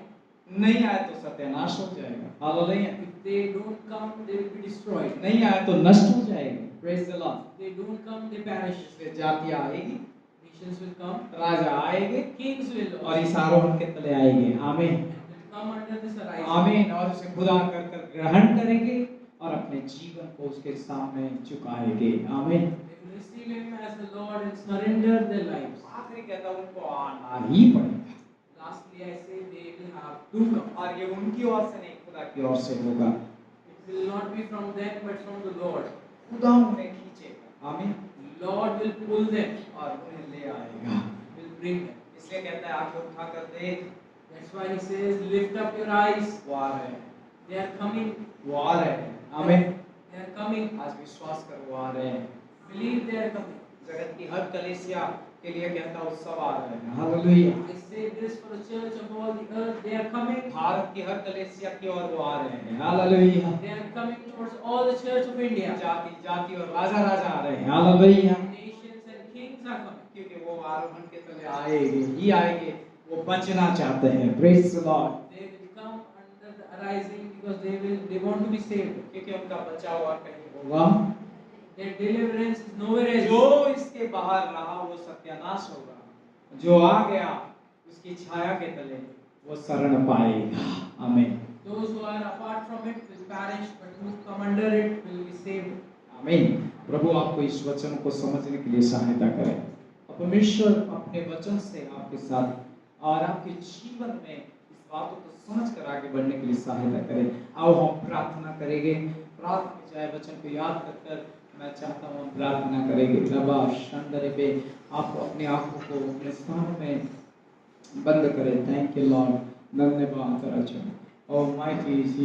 नहीं आए तो सत्यानाश हो जाएगा। Hallelujah. If they don't come, they will be destroyed. नहीं आए तो नष्ट हो जाएंगे। Praise the Lord। If they don't come, they perish. इसलिए जातियां आएगी, Nations will come. राजा आएंगे, Kings will और इस आरोहण के तले आएंगे। आमीन। come under this horizon. आमीन। और उसे खुदा कर कर ग्रहण करेंगे और अपने जीवन को उसके सामने झुकाएंगे। आमीन। They will receive Him as the Lord and surrender their lives. आखिरी कहता हूं उनको आना ही पड़ेगा। Lastly, I say they will have to come. और ये उनकी ओर से नहीं, खुदा की ओर से होगा। It will not be from them, but from the Lord. खुदा उन्हें खींचेगा। आमीन। Lord will pull them. और उन्हें ले आएगा। Will bring them. इसलिए कहता है आंखें उठाकर देख। That's why He says, lift up your eyes. वो आ रहे हैं। They are coming. वो आ रहे हैं। आमीन। They are coming. आज विश्वास कर वो आ रहे हैं। Believe they are coming. जगत की हर कलीसिया के लिए कहता हूं सब आ रहे हैं। Hallelujah. I say this for the church of all the earth. They are coming. Bharat की हर कलीसिया की ओर वो आ रहे हैं। Hallelujah. They are coming towards all the church of India. जाति जाति और राजा राजा आ रहे हैं। Hallelujah. Nations and kings are coming. क्योंकि वो आरोहण के तले आएंगे ही आएंगे, वो बचना चाहते हैं। Praise the Lord. They will come under the arising because they want to be saved. क्योंकि उनका बचाव और कहीं होगा। Their deliverance is nowhere else. जो इसके बाहर रहा वो सत्यानाश होगा, जो आ गया उसकी छाया के तले वो शरण पाएगा। आमीन। Those who are apart from it will perish, but who come under it will be saved. आमीन। प्रभु आपको इस वचन को समझने के लिए सहायता करे। परमेश्वर अपने वचन से आपके साथ और आपके जीवन में इस बातों को समझ कर आगे बढ़ने के लिए सहायता करे। आओ हम प्रार्थना करेंगे। प्रार्थना जाए वचन को याद कर मैं चाहता हूँ हम प्रार्थना करेंगे। रबा शंदरे पे आप अपनी आंखों को अपने स्थान में बंद करें। Thank you Lord. धन्यवाद। Almighty is